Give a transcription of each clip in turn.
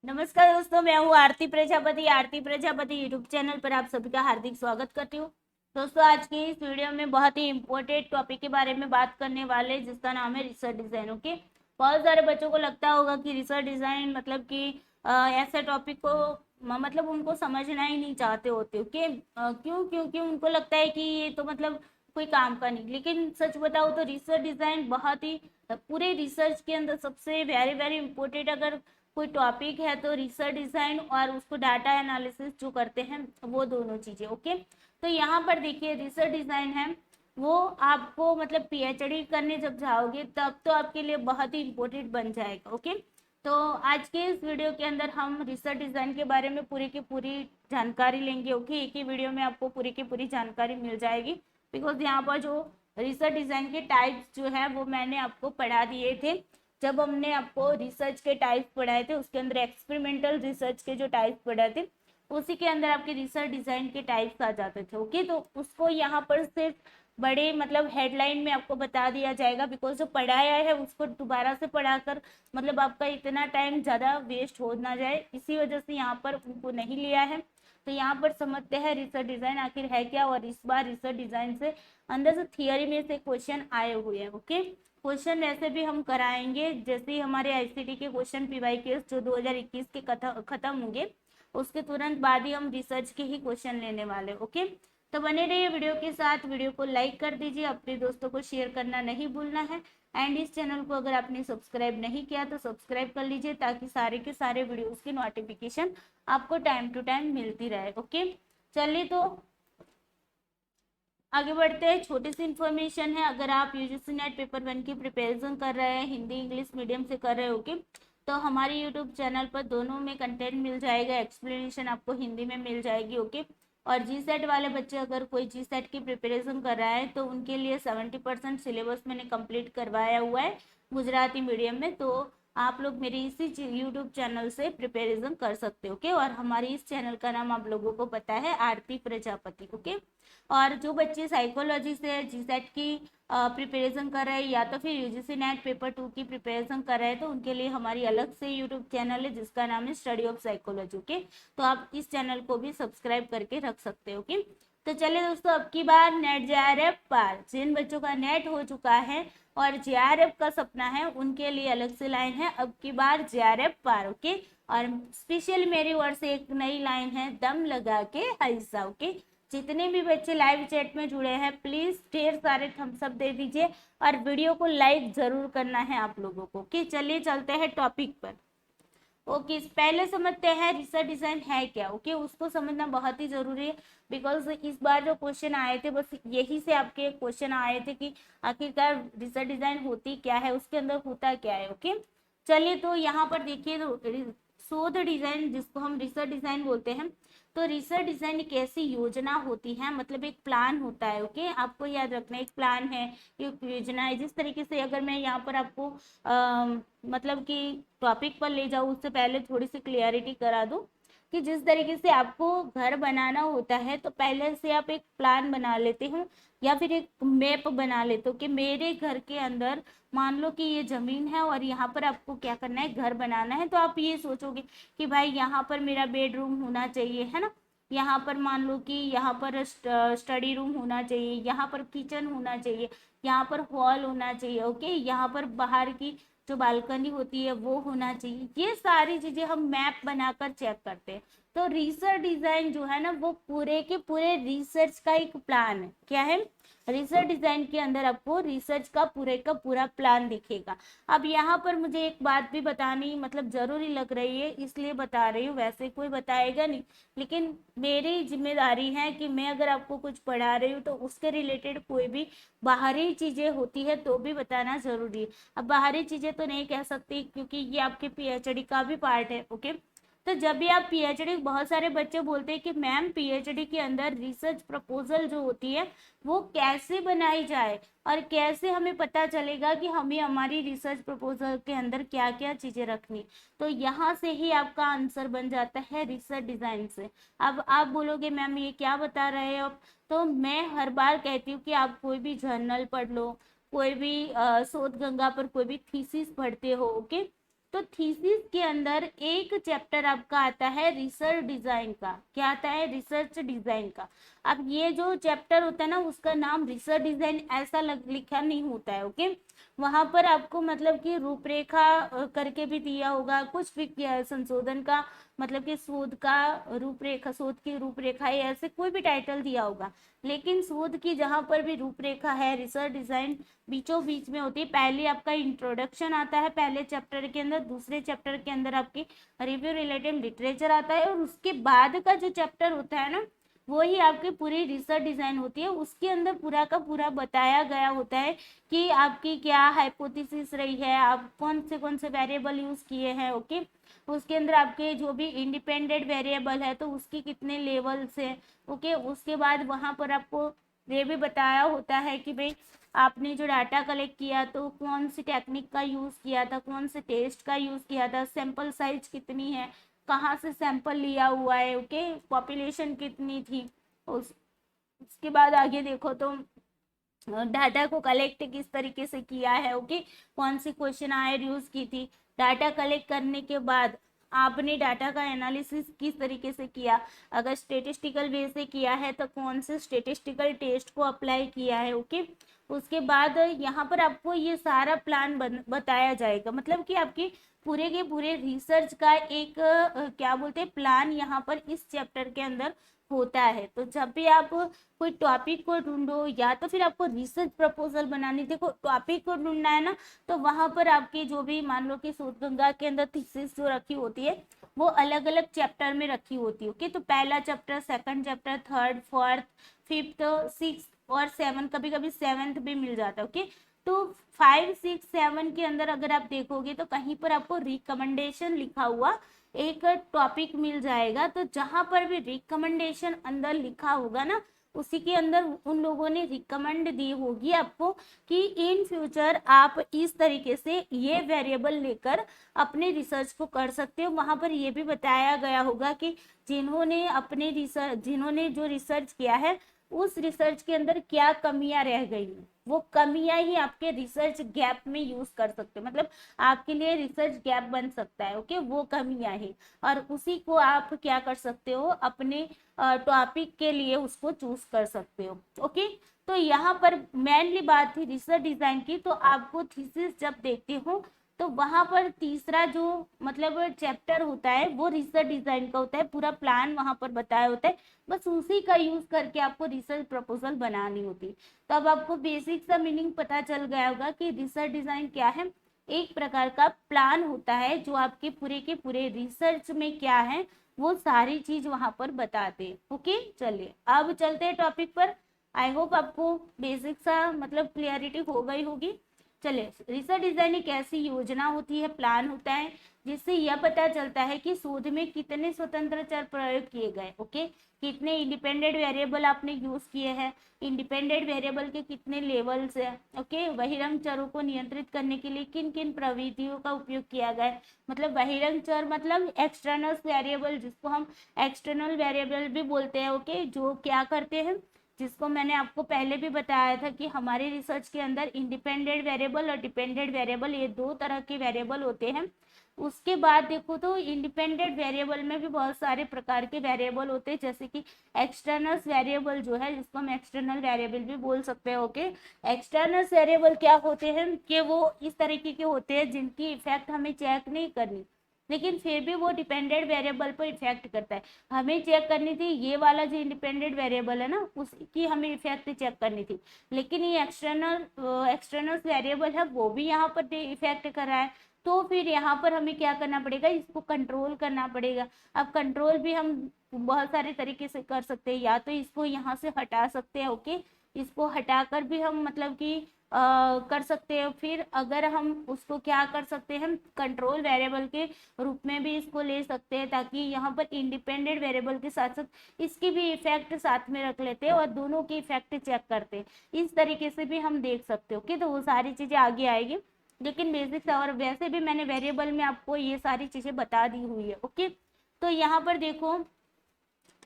नमस्कार दोस्तों, मैं हूँ आरती प्रजापति यूट्यूब चैनल पर आप सभी का हार्दिक स्वागत करती हूँ। दोस्तों, आज की इस वीडियो में बहुत ही इम्पोर्टेंट टॉपिक के बारे में बात करने वाले हैं, जिसका नाम है रिसर्च डिजाइन। ओके, बहुत सारे बच्चों को लगता होगा कि रिसर्च डिजाइन मतलब कि ऐसे टॉपिक को मतलब उनको समझना ही नहीं चाहते होते। ओके, क्यों? क्योंकि उनको लगता है कि ये तो मतलब कोई काम का नहीं। लेकिन सच बताओ तो रिसर्च डिजाइन बहुत ही पूरे रिसर्च के अंदर सबसे वेरी वेरी इंपॉर्टेंट अगर कोई टॉपिक है तो रिसर्च डिजाइन और उसको डाटा एनालिसिस जो करते हैं वो दोनों चीजें। ओके, तो यहाँ पर देखिए रिसर्च डिजाइन है वो आपको मतलब पीएचडी करने जब जाओगे तब तो आपके लिए बहुत ही इंपॉर्टेंट बन जाएगा। ओके, तो आज के इस वीडियो के अंदर हम रिसर्च डिजाइन के बारे में पूरी की पूरी जानकारी लेंगे। ओके, एक ही वीडियो में आपको पूरी की पूरी जानकारी मिल जाएगी, बिकॉज यहाँ पर जो रिसर्च डिजाइन के टाइप्स जो है वो मैंने आपको पढ़ा दिए थे। जब हमने आपको रिसर्च के टाइप्स पढ़ाए थे उसके अंदर एक्सपेरिमेंटल रिसर्च के जो टाइप्स पढ़ाए थे उसी के अंदर आपके रिसर्च डिजाइन के टाइप्स आ जाते थे। ओके, तो उसको यहाँ पर सिर्फ बड़े मतलब हेडलाइन में आपको बता दिया जाएगा, बिकॉज जो पढ़ाया है उसको दोबारा से पढ़ाकर मतलब आपका इतना टाइम ज़्यादा वेस्ट हो ना जाए, इसी वजह से यहाँ पर उनको नहीं लिया है। तो यहाँ पर समझते हैं रिसर्च डिजाइन आखिर है क्या, और इस बार रिसर्च डिजाइन से अंदर से थियरी में से क्वेश्चन आए हुए हैं। ओके, क्वेश्चन ऐसे भी हम कराएंगे जैसे ही हमारे आईसीटी के क्वेश्चन पीवाईक्यूज जो 2021 के खत्म होंगे उसके तुरंत बाद ही हम रिसर्च के ही क्वेश्चन लेने वाले। ओके, तो बने रहिए वीडियो के साथ। वीडियो को लाइक कर दीजिए, अपने दोस्तों को शेयर करना नहीं भूलना है। एंड इस चैनल को अगर आपने सब्सक्राइब नहीं किया तो सब्सक्राइब कर लीजिए, ताकि सारे के सारे वीडियोस की नोटिफिकेशन आपको टाइम टू टाइम मिलती रहे। ओके, चलिए तो आगे बढ़ते हैं। छोटी सी इन्फॉर्मेशन है, अगर आप यूजीसी नेट पेपर 1 की प्रिपरेशन कर रहे हैं, हिंदी इंग्लिश मीडियम से कर रहे हो के, तो हमारे यूट्यूब चैनल पर दोनों में कंटेंट मिल जाएगा। एक्सप्लेनेशन आपको हिंदी में मिल जाएगी। ओके, और जी सेट वाले बच्चे अगर कोई जी सेट की प्रिपरेशन कर रहा है तो उनके लिए 70% सिलेबस मैंने कंप्लीट करवाया हुआ है गुजराती मीडियम में। तो आप लोग मेरे इसी यूट्यूब चैनल से प्रिपरेशन कर सकते हो। ओके, और हमारी इस चैनल का नाम आप लोगों को पता है, आरती प्रजापति। ओके, और जो बच्चे साइकोलॉजी से जीसेट की प्रिपरेशन कर रहे हैं या तो फिर यूजीसी नेट पेपर 2 की प्रिपरेशन कर रहे हैं तो उनके लिए हमारी अलग से यूट्यूब चैनल है जिसका नाम है स्टडी ऑफ साइकोलॉजी। ओके, तो आप इस चैनल को भी सब्सक्राइब करके रख सकते हो। ओके, तो चलिए दोस्तों, अब की बार नेट जेआरएफ पार, जिन बच्चों का नेट हो चुका है और जेआरएफ का सपना है उनके लिए अलग से लाइन है, अब की बार जेआरएफ पार। ओके, और स्पेशल मेरी ओर से एक नई लाइन है, दम लगा के ऐसा। ओके, जितने भी बच्चे लाइव चैट में जुड़े हैं प्लीज ढेर सारे थम्स अप दे दीजिए और वीडियो को लाइक जरूर करना है आप लोगों को। कि चलिए चलते हैं टॉपिक पर। ओके, पहले समझते हैं रिसर्च डिजाइन है क्या। ओके, उसको समझना बहुत ही जरूरी है, बिकॉज इस बार जो क्वेश्चन आए थे बस यही से आपके क्वेश्चन आए थे कि आखिरकार रिसर्च डिजाइन होती क्या है, उसके अंदर होता क्या है। ओके, चलिए तो यहाँ पर देखिए, शोध डिजाइन जिसको हम रिसर्च डिजाइन बोलते हैं, तो रिसर्च डिजाइन एक ऐसी योजना होती है, मतलब एक प्लान होता है। ओके, आपको याद रखना एक प्लान है, एक योजना है। जिस तरीके से अगर मैं यहाँ पर आपको मतलब कि टॉपिक पर ले जाऊँ उससे पहले थोड़ी सी क्लियरिटी करा दूँ कि जिस तरीके से आपको घर बनाना होता है तो पहले से आप एक प्लान बना लेते हो या फिर एक मैप बना लेते हो कि मेरे घर के अंदर मान लो कि ये जमीन है और यहाँ पर आपको क्या करना है, घर बनाना है। तो आप ये सोचोगे कि भाई यहाँ पर मेरा बेडरूम होना चाहिए, है ना, यहाँ पर मान लो कि यहाँ पर स्टडी रूम होना चाहिए, यहाँ पर किचन होना चाहिए, यहाँ पर हॉल होना चाहिए। ओके, यहाँ पर बाहर की जो बालकनी होती है वो होना चाहिए। ये सारी चीजें हम मैप बनाकर चेक करते हैं। तो रिसर्च डिजाइन जो है ना वो पूरे के पूरे रिसर्च का एक प्लान है। क्या है? रिसर्च डिजाइन के अंदर आपको रिसर्च का पूरा प्लान दिखेगा। अब यहाँ पर मुझे एक बात भी बतानी मतलब जरूरी लग रही है, इसलिए बता रही हूँ, वैसे कोई बताएगा नहीं, लेकिन मेरी जिम्मेदारी है कि मैं अगर आपको कुछ पढ़ा रही हूँ तो उसके रिलेटेड कोई भी बाहरी चीजें होती है तो भी बताना जरूरी है। अब बाहरी चीजें तो नहीं कह सकती क्योंकि ये आपके पीएचडी का भी पार्ट है। ओके, तो जब भी आप पीएचडी, बहुत सारे बच्चे बोलते हैं कि मैम पीएचडी के अंदर रिसर्च प्रपोजल जो होती है वो कैसे बनाई जाए और कैसे हमें पता चलेगा कि हमें हमारी रिसर्च प्रपोजल के अंदर क्या क्या चीजें रखनी। तो यहाँ से ही आपका आंसर बन जाता है रिसर्च डिजाइन से। अब आप बोलोगे मैम ये क्या बता रहे हो, तो मैं हर बार कहती हूँ कि आप कोई भी जर्नल पढ़ लो, कोई भी शोध गंगा पर कोई भी थीसिस पढ़ते हो। ओके, तो थीसिस के अंदर एक चैप्टर आपका आता है रिसर्च डिजाइन का। क्या आता है? रिसर्च डिजाइन का। अब ये जो चैप्टर होता है ना, उसका नाम रिसर्च डिजाइन ऐसा लिखा नहीं होता है। ओके, वहां पर आपको मतलब कि रूपरेखा करके भी दिया होगा, कुछ भी किया संशोधन का मतलब कि शोध का रूपरेखा, शोध की रूपरेखा, ऐसे कोई भी टाइटल दिया होगा। लेकिन शोध की जहां पर भी रूपरेखा है, रिसर्च डिजाइन बीचों बीच में होती है। पहले आपका इंट्रोडक्शन आता है पहले चैप्टर के अंदर, दूसरे चैप्टर के अंदर आपकी रिव्यू रिलेटेड लिटरेचर आता है, और उसके बाद का जो चैप्टर होता है ना, वो ही आपकी पूरी रिसर्च डिजाइन होती है। उसके अंदर पूरा का पूरा बताया गया होता है कि आपकी क्या हाइपोथेसिस रही है, आप कौन से वेरिएबल यूज किए हैं। ओके, उसके अंदर आपके जो भी इंडिपेंडेंट वेरिएबल है तो उसकी कितने लेवल्स है। ओके, उसके बाद वहां पर आपको ये भी बताया होता है कि भाई आपने जो डाटा कलेक्ट किया तो कौन सी टेक्निक का यूज किया था, कौन से टेस्ट का यूज किया था, सैंपल साइज कितनी है, कहाँ से सैंपल लिया हुआ है। ओके, पॉपुलेशन कितनी थी। उसके बाद आगे देखो तो डाटा को कलेक्ट किस तरीके से किया है। ओके, कौन सी क्वेश्चन आयर यूज की थी। डाटा कलेक्ट करने के बाद आपने डाटा का एनालिसिस किस तरीके से किया, अगर स्टेटिस्टिकल वे से किया है तो कौन से स्टेटिस्टिकल टेस्ट को अप्लाई किया है। ओके, उसके बाद यहाँ पर आपको ये सारा प्लान बताया जाएगा, मतलब कि आपकी पूरे के पूरे रिसर्च का एक क्या बोलते हैं प्लान यहाँ पर इस चैप्टर के अंदर होता है। तो जब भी आप कोई टॉपिक को ढूंढो या तो फिर आपको रिसर्च प्रपोजल बनानी, देखो टॉपिक को ढूंढना है ना, तो वहां पर आपकी जो भी मान लो कि शोधगंगा के अंदर थीसिस जो रखी होती है वो अलग अलग चैप्टर में रखी होती है। ओके, तो पहला chapter, second chapter, third, fourth, fifth, six और सेवन, कभी कभी सेवेंथ भी मिल जाता है। ओके, तो 5, 6, 7 के अंदर अगर आप देखोगे तो कहीं पर आपको रिकमेंडेशन लिखा हुआ एक टॉपिक मिल जाएगा। तो जहां पर भी रिकमेंडेशन अंदर लिखा होगा ना, उसी के अंदर उन लोगों ने रिकमेंड दी होगी आपको कि इन फ्यूचर आप इस तरीके से ये वेरिएबल लेकर अपने रिसर्च को कर सकते हो। वहां पर ये भी बताया गया होगा कि जिन्होंने जो रिसर्च किया है उस रिसर्च के अंदर क्या कमियां रह गई हैं, वो कमियां ही आपके रिसर्च गैप में यूज कर सकते हो, मतलब आपके लिए रिसर्च गैप बन सकता है। ओके, वो कमियां ही, और उसी को आप क्या कर सकते हो, अपने टॉपिक के लिए उसको चूज कर सकते हो। ओके, तो यहाँ पर मेनली बात थी रिसर्च डिजाइन की। तो आपको थीसिस जब देखते हो तो वहां पर तीसरा जो मतलब चैप्टर होता है वो रिसर्च डिजाइन का होता है, पूरा प्लान वहां पर बताया होता है, बस उसी का यूज करके आपको रिसर्च प्रपोजल बनानी होती है। तो अब आपको बेसिक सा मीनिंग पता चल गया होगा कि रिसर्च डिजाइन क्या है। एक प्रकार का प्लान होता है जो आपके पूरे के पूरे रिसर्च में क्या है वो सारी चीज वहां पर बताते हैं। ओके, चलिए अब चलते हैं टॉपिक पर। आई होप आपको बेसिक सा मतलब क्लियरिटी हो गई होगी। चलिए, रिसर्च डिजाइन एक ऐसी योजना होती है, प्लान होता है जिससे यह पता चलता है कि शोध में कितने स्वतंत्र चर प्रयोग किए गए। ओके, कितने इंडिपेंडेंट वेरिएबल आपने यूज किए हैं, इंडिपेंडेंट वेरिएबल के कितने लेवल्स है। ओके, बहिरंग चरों को नियंत्रित करने के लिए किन किन प्रविधियों का उपयोग किया गया है। मतलब बहिरंग चर मतलब एक्सटर्नल वेरिएबल, जिसको हम एक्सटर्नल वेरिएबल भी बोलते हैं। ओके, जो क्या करते हैं, जिसको मैंने आपको पहले भी बताया था कि हमारे रिसर्च के अंदर इंडिपेंडेंट वेरिएबल और डिपेंडेंट वेरिएबल ये दो तरह के वेरिएबल होते हैं। उसके बाद देखो तो इंडिपेंडेंट वेरिएबल में भी बहुत सारे प्रकार के वेरिएबल होते हैं, जैसे कि एक्सटर्नल वेरिएबल जो है, जिसको हम एक्सटर्नल वेरिएबल भी बोल सकते हैं। ओके, एक्सटर्नल वेरिएबल क्या होते हैं कि वो इस तरीके के होते हैं जिनकी इफेक्ट हमें चेक नहीं करनी, लेकिन फिर भी वो डिपेंडेंट वेरिएबल पर इफेक्ट करता है। हमें चेक करनी थी ये वाला जो इंडिपेंडेंट वेरिएबल है ना, उसकी हमें इफेक्ट चेक करनी थी, लेकिन ये एक्सटर्नल वेरिएबल है वो भी यहाँ पर इफेक्ट कर रहा है। तो फिर यहाँ पर हमें क्या करना पड़ेगा, इसको कंट्रोल करना पड़ेगा। अब कंट्रोल भी हम बहुत सारे तरीके से कर सकते हैं, या तो इसको यहाँ से हटा सकते हैं। ओके, इसको हटाकर भी हम मतलब कि कर सकते हैं। फिर अगर हम उसको क्या कर सकते हैं, हम कंट्रोल वेरिएबल के रूप में भी इसको ले सकते हैं, ताकि यहाँ पर इंडिपेंडेंट वेरिएबल के साथ साथ इसकी भी इफेक्ट साथ में रख लेते हैं और दोनों की इफेक्ट चेक करते हैं। इस तरीके से भी हम देख सकते हो। ओके, तो वो सारी चीजें आगे आएगी, लेकिन बेसिक्स और वैसे भी मैंने वेरिएबल में आपको ये सारी चीजें बता दी हुई है। ओके, तो यहाँ पर देखो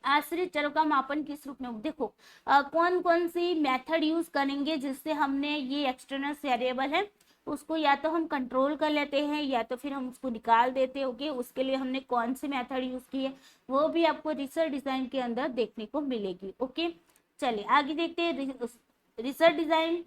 आश्रित चरों का मापन किस रूप में, देखो कौन कौन सी मेथड यूज करेंगे जिससे हमने ये एक्सटर्नल वेरिएबल है उसको या तो हम कंट्रोल कर लेते हैं या तो फिर हम उसको निकाल देते हैं। ओके, उसके लिए हमने कौन सी मेथड यूज की है वो भी आपको रिसर्च डिजाइन के अंदर देखने को मिलेगी। ओके, चलिए आगे देखते हैं। रिसर्च डिजाइन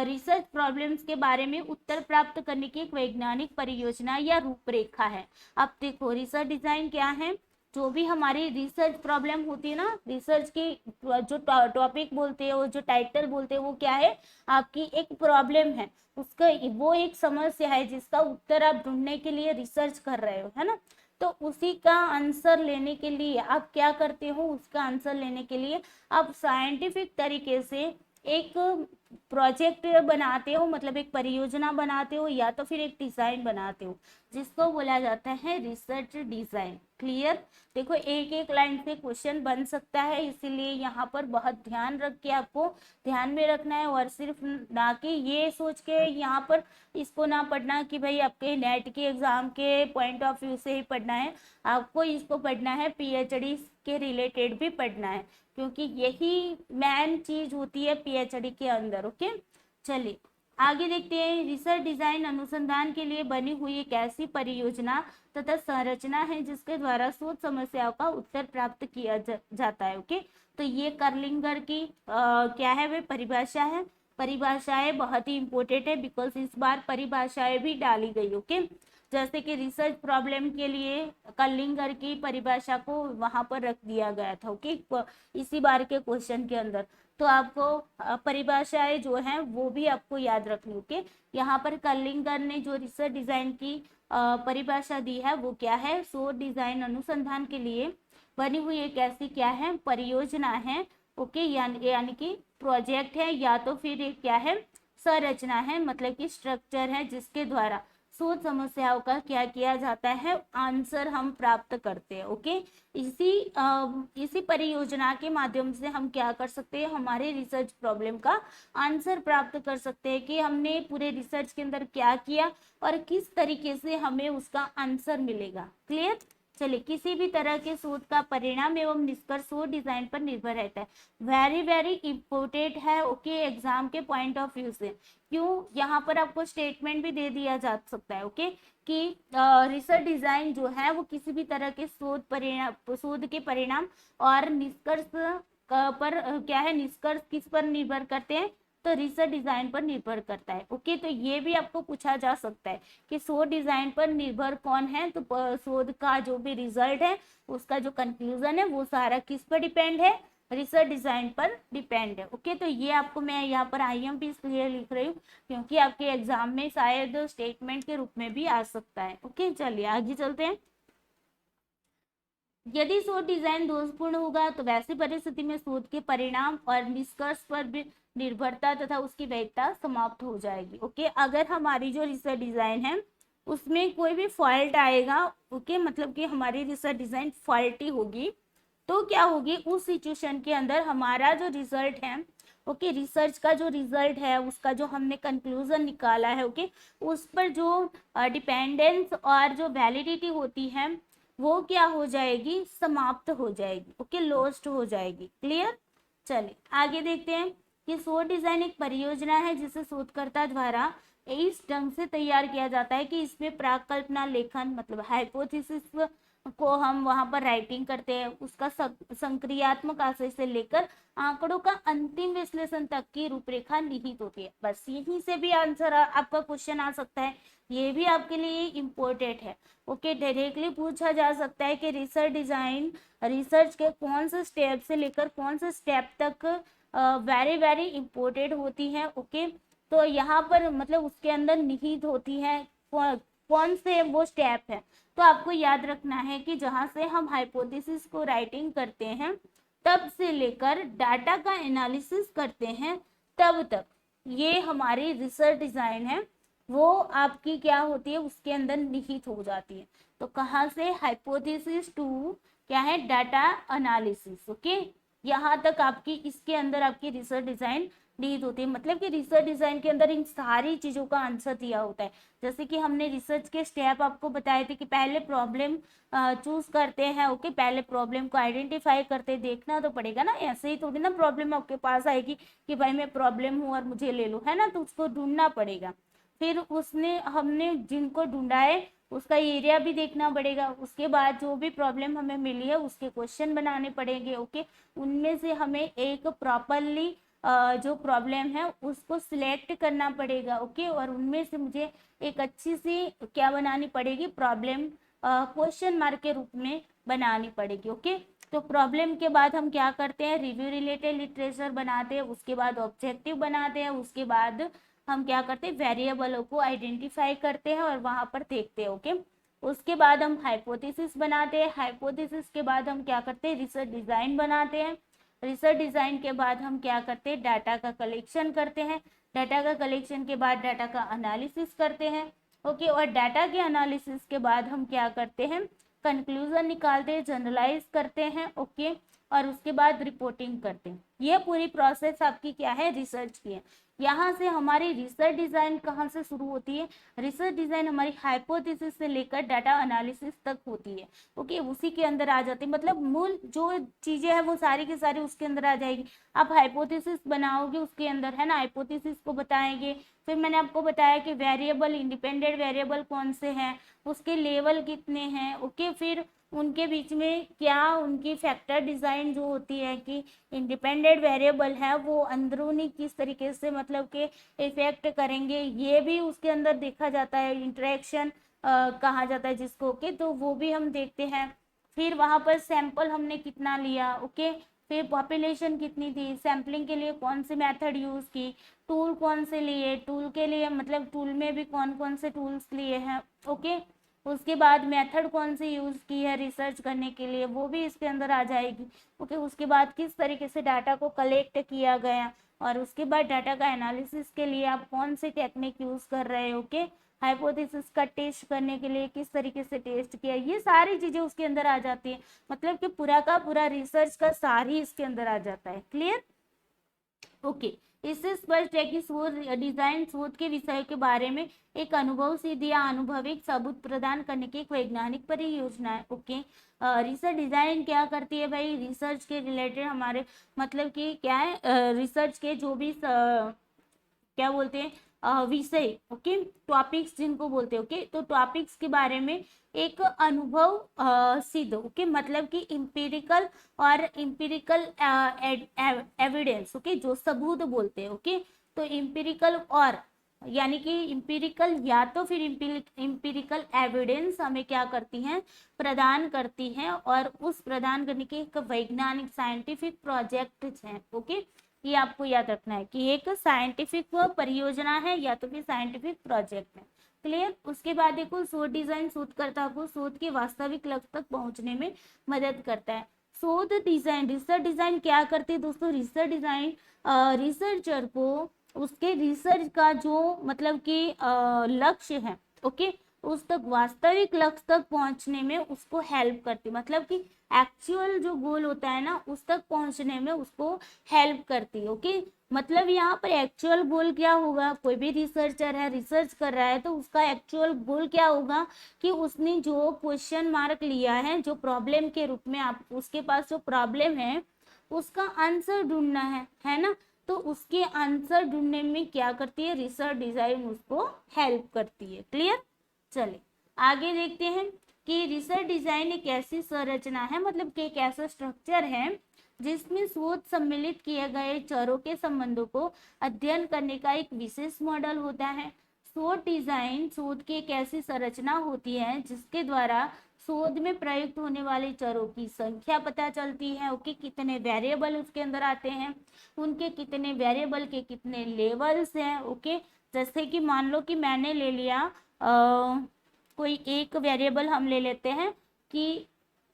रिसर्च प्रॉब्लम्स के बारे में उत्तर प्राप्त करने की एक वैज्ञानिक परियोजना या रूपरेखा है। अब देखो रिसर्च डिजाइन क्या है, जो भी हमारी रिसर्च प्रॉब्लम होती है ना, रिसर्च की जो टॉपिक बोलते हैं, वो जो टाइटल बोलते हैं, वो क्या है, आपकी एक प्रॉब्लम है, उसका वो एक समस्या है जिसका उत्तर आप ढूंढने के लिए रिसर्च कर रहे हो, है ना। तो उसी का आंसर लेने के लिए आप क्या करते हो, उसका आंसर लेने के लिए आप साइंटिफिक तरीके से एक प्रोजेक्ट बनाते हो, मतलब एक परियोजना बनाते हो या तो फिर एक डिजाइन बनाते हो, जिसको बोला जाता है रिसर्च डिजाइन। क्लियर। देखो एक एक लाइन से क्वेश्चन बन सकता है, इसीलिए यहाँ पर बहुत ध्यान रख के आपको ध्यान में रखना है, और सिर्फ ना कि ये सोच के यहाँ पर इसको ना पढ़ना कि भाई आपके नेट के एग्जाम के पॉइंट ऑफ व्यू से ही पढ़ना है, आपको इसको पढ़ना है पीएचडी के रिलेटेड भी पढ़ना है, क्योंकि यही मेन चीज होती है पीएचडी के अंदर। ओके, चलिए आगे देखते हैं। रिसर्च डिजाइन अनुसंधान के लिए बनी हुई एक ऐसी परियोजना तथा संरचना है जिसके द्वारा शोध समस्याओं का उत्तर प्राप्त किया जाता है। ओके, तो ये कर्लिंगर की क्या है, वे परिभाषा है। परिभाषाएं बहुत ही इंपॉर्टेंट है, बिकॉज इस बार परिभाषाएं भी डाली गई। ओके, जैसे कि रिसर्च प्रॉब्लम के लिए कर्लिंगर की परिभाषा को वहां पर रख दिया गया था। ओके, इसी बार के क्वेश्चन के अंदर, तो आपको परिभाषाएं जो हैं वो भी आपको याद रखनी। ओके, यहाँ पर कर्लिंगर ने जो रिसर्च डिजाइन की परिभाषा दी है वो क्या है, शोध डिजाइन अनुसंधान के लिए बनी हुई एक ऐसी क्या है, परियोजना है। ओके, यानी कि प्रोजेक्ट है या तो फिर एक क्या है, संरचना है, मतलब कि स्ट्रक्चर है, जिसके द्वारा शोध समस्याओं का क्या किया जाता है, आंसर हम प्राप्त करते हैं। ओके, इसी परियोजना के माध्यम से हम क्या कर सकते हैं, हमारे रिसर्च प्रॉब्लम का आंसर प्राप्त कर सकते हैं कि हमने पूरे रिसर्च के अंदर क्या किया और किस तरीके से हमें उसका आंसर मिलेगा। क्लियर। चलिए, किसी भी तरह के शोध का परिणाम एवं निष्कर्ष शोध डिजाइन पर निर्भर रहता है। वेरी वेरी इंपोर्टेंट है। ओके, एग्जाम के पॉइंट ऑफ व्यू से, क्यों, यहाँ पर आपको स्टेटमेंट भी दे दिया जा सकता है। ओके, कि रिसर्च डिजाइन जो है वो किसी भी तरह के शोध के परिणाम और निष्कर्ष पर क्या है, निष्कर्ष किस पर निर्भर करते हैं, तो रिसर्च डिजाइन पर निर्भर करता है। ओके, तो ये भी आपको पूछा जा सकता है कि शोध डिजाइन पर निर्भर कौन है, तो शोध का जो भी रिजल्ट है, उसका जो कंक्लूजन है, वो सारा किस पर डिपेंड है, रिसर्च डिजाइन पर डिपेंड है। ओके, तो ये आपको मैं यहाँ पर आईएमपी इसलिए लिख रही हूँ क्योंकि आपके एग्जाम में शायद स्टेटमेंट के रूप में भी आ सकता है। ओके, चलिए आगे चलते हैं। यदि शोध डिजाइन दोषपूर्ण होगा तो वैसी परिस्थिति में शोध के परिणाम और निष्कर्ष पर भी निर्भरता तथा उसकी वैधता समाप्त हो जाएगी। ओके, अगर हमारी जो रिसर्च डिजाइन है उसमें कोई भी फॉल्ट आएगा, ओके, मतलब कि हमारी रिसर्च डिजाइन फॉल्टी होगी, तो क्या होगी, उस सिचुएशन के अंदर हमारा जो रिजल्ट है, ओके, रिसर्च का जो रिजल्ट है, उसका जो हमने कंक्लूजन निकाला है, ओके, उस पर जो डिपेंडेंस और जो वैलिडिटी होती है वो क्या हो जाएगी, समाप्त हो जाएगी। ओके, लॉस्ट हो जाएगी। क्लियर। चलिए आगे देखते हैं कि शोध डिजाइन एक परियोजना है जिसे शोधकर्ता द्वारा इस ढंग से तैयार किया जाता है कि इसमें प्राकल्पना लेखन, मतलब हाइपोथेसिस को हम वहां पर राइटिंग करते हैं, उसका संक्रियात्मक आशय से लेकर आंकड़ों का अंतिम विश्लेषण तक की रूपरेखा निहित होती है। बस यहीं से भी आंसर आपका क्वेश्चन आ सकता है, ये भी आपके लिए इम्पोर्टेंट है। ओके, डायरेक्टली पूछा जा सकता है कि रिसर्च डिजाइन रिसर्च के कौन से स्टेप से लेकर कौन से स्टेप तक वेरी वेरी इंपॉर्टेंट होती है। ओके, तो यहाँ पर मतलब उसके अंदर निहित होती है, कौन से वो स्टेप है, तो आपको याद रखना है कि जहां से हम हाइपोथेसिस को राइटिंग करते हैं तब से लेकर डाटा का एनालिसिस करते हैं तब तक ये हमारी रिसर्च डिजाइन है, वो आपकी क्या होती है, उसके अंदर निहित हो जाती है। तो कहाँ से, हाइपोथेसिस टू क्या है, डाटा एनालिसिस। ओके, यहाँ तक आपकी इसके अंदर आपकी रिसर्च डिजाइन निहित होती है, मतलब कि रिसर्च डिजाइन के अंदर इन सारी चीजों का आंसर दिया होता है। जैसे कि हमने रिसर्च के स्टेप आपको बताए थे कि पहले प्रॉब्लम चूज करते हैं। ओके, पहले प्रॉब्लम को आइडेंटिफाई करते, देखना तो पड़ेगा ना, ऐसे ही थोड़ी ना प्रॉब्लम आपके पास आएगी कि भाई मैं प्रॉब्लम हूँ और मुझे ले लो, है ना, तो उसको ढूंढना पड़ेगा। फिर उसने हमने जिनको ढूंढा है उसका एरिया भी देखना पड़ेगा। उसके बाद जो भी प्रॉब्लम हमें मिली है उसके क्वेश्चन बनाने पड़ेंगे। ओके, उनमें से हमें एक प्रॉपरली जो प्रॉब्लम है उसको सिलेक्ट करना पड़ेगा। ओके, और उनमें से मुझे एक अच्छी सी क्या बनानी पड़ेगी, प्रॉब्लम क्वेश्चन मार्क के रूप में बनानी पड़ेगी। ओके, तो प्रॉब्लम के बाद हम क्या करते हैं, रिव्यू रिलेटेड लिटरेचर बनाते हैं, उसके बाद ऑब्जेक्टिव बनाते हैं, उसके बाद हम क्या करते हैं, वेरिएबलों को आइडेंटिफाई करते हैं और वहां पर देखते हैं। ओके, उसके बाद हम हाइपोथेसिस बनाते हैं। हाइपोथेसिस के बाद हम क्या करते हैं, रिसर्च डिजाइन बनाते हैं। रिसर्च डिजाइन के बाद हम क्या करते हैं, डाटा का कलेक्शन करते हैं। डाटा का कलेक्शन के बाद डाटा का एनालिसिस करते हैं। ओके, और डाटा के एनालिसिस के बाद हम क्या करते हैं, कंक्लूजन निकालते हैं, जनरलाइज करते हैं। ओके, और उसके बाद रिपोर्टिंग करते हैं। ये पूरी प्रोसेस आपकी क्या है, रिसर्च की है। यहाँ से हमारी रिसर्च डिजाइन कहाँ से शुरू होती है, रिसर्च डिजाइन हमारी हाइपोथेसिस से लेकर डाटा एनालिसिस तक होती है। ओके, उसी के अंदर आ जाती है, मतलब मूल जो चीजें हैं वो सारी की सारी उसके अंदर आ जाएगी। आप हाइपोथेसिस बनाओगे उसके अंदर, है ना, हाइपोथेसिस को बताएंगे। फिर मैंने आपको बताया कि वेरिएबल, इंडिपेंडेंट वेरिएबल कौन से हैं, उसके लेवल कितने हैं। ओके, फिर उनके बीच में क्या उनकी फैक्टर डिजाइन जो होती है कि इंडिपेंडेंट वेरिएबल है वो अंदरूनी किस तरीके से मतलब के इफेक्ट करेंगे, ये भी उसके अंदर देखा जाता है। इंटरेक्शन कहा जाता है जिसको। ओके, तो वो भी हम देखते हैं। फिर वहां पर सैंपल हमने कितना लिया। ओके, फिर पॉपुलेशन कितनी थी, सैम्पलिंग के लिए कौन से मेथड यूज की, टूल कौन से लिए, टूल के लिए मतलब टूल में भी कौन कौन से टूल्स लिए हैं। ओके, उसके बाद मेथड कौन सी यूज की है रिसर्च करने के लिए, वो भी इसके अंदर आ जाएगी। ओके, उसके बाद किस तरीके से डाटा को कलेक्ट किया गया, और उसके बाद डाटा का एनालिसिस के लिए आप कौन सी टेक्निक यूज कर रहे हो। ओके, हाइपोथेसिस का टेस्ट करने के लिए किस तरीके से टेस्ट किया, ये सारी चीजें उसके अंदर आ जाती है। मतलब कि पूरा का पूरा रिसर्च का सार ही इसके अंदर आ जाता है। क्लियर? ओके, इससे स्पष्ट है कि शोध डिजाइन शोध के विषय के बारे में एक अनुभव सिद्ध या अनुभविक सबूत प्रदान करने की एक वैज्ञानिक परियोजना है। ओके, रिसर्च डिजाइन क्या करती है भाई, रिसर्च के रिलेटेड हमारे मतलब कि क्या है, रिसर्च के जो भी क्या बोलते हैं विषय, ओके, टॉपिक्स जिनको बोलते हैं। ओके, तो टॉपिक्स के बारे में एक अनुभव सिद्ध, ओके, मतलब कि इम्पीरिकल और इम्पीरिकल एविडेंस, ओके, जो सबूत बोलते हैं। ओके, तो इम्पीरिकल और यानी कि इम्पीरिकल या तो फिर इम्पीरिकल एविडेंस हमें क्या करती हैं, प्रदान करती हैं, और उस प्रदान करने की एक वैज्ञानिक साइंटिफिक प्रोजेक्ट है। ओके, ये आपको याद रखना है कि एक साइंटिफिक परियोजना है या तो फिर साइंटिफिक प्रोजेक्ट है। क्लियर? उसके बाद देखो, शोध डिजाइन शोधकर्ता को शोध के वास्तविक लक्ष्य तक पहुंचने में मदद करता है। शोध डिजाइन, रिसर्च डिजाइन क्या करती है दोस्तों, रिसर्च डिजाइन रिसर्चर को उसके रिसर्च का जो मतलब कि लक्ष्य है, ओके, उस तक वास्तविक लक्ष्य तक पहुंचने में उसको हेल्प करती, मतलब कि एक्चुअल जो गोल होता है ना उस तक पहुंचने में उसको हेल्प करती है। ओके, मतलब यहाँ पर एक्चुअल गोल क्या होगा, कोई भी रिसर्चर है रिसर्च कर रहा है तो उसका एक्चुअल गोल क्या होगा कि उसने जो क्वेश्चन मार्क लिया है, जो प्रॉब्लम के रूप में आप उसके पास जो प्रॉब्लम है उसका आंसर ढूंढना है ना, तो उसके आंसर ढूंढने में क्या करती है, रिसर्च डिजाइन उसको हेल्प करती है। क्लियर? चलिए आगे देखते हैं कि रिसर्च डिजाइन एक ऐसी संरचना है, मतलब कि एक ऐसा स्ट्रक्चर है जिसमें शोध सम्मिलित किए गए चरों के संबंधों को अध्ययन करने का एक विशेष मॉडल होता है। शोध डिजाइन शोध की एक ऐसी संरचना होती है जिसके द्वारा शोध में प्रयुक्त होने वाले चरों की संख्या पता चलती है। ओके, कितने वेरिएबल उसके अंदर आते हैं, उनके कितने वेरिएबल के कितने लेवल्स हैं। ओके, जैसे कि मान लो कि मैंने ले लिया कोई एक वेरिएबल हम ले लेते हैं कि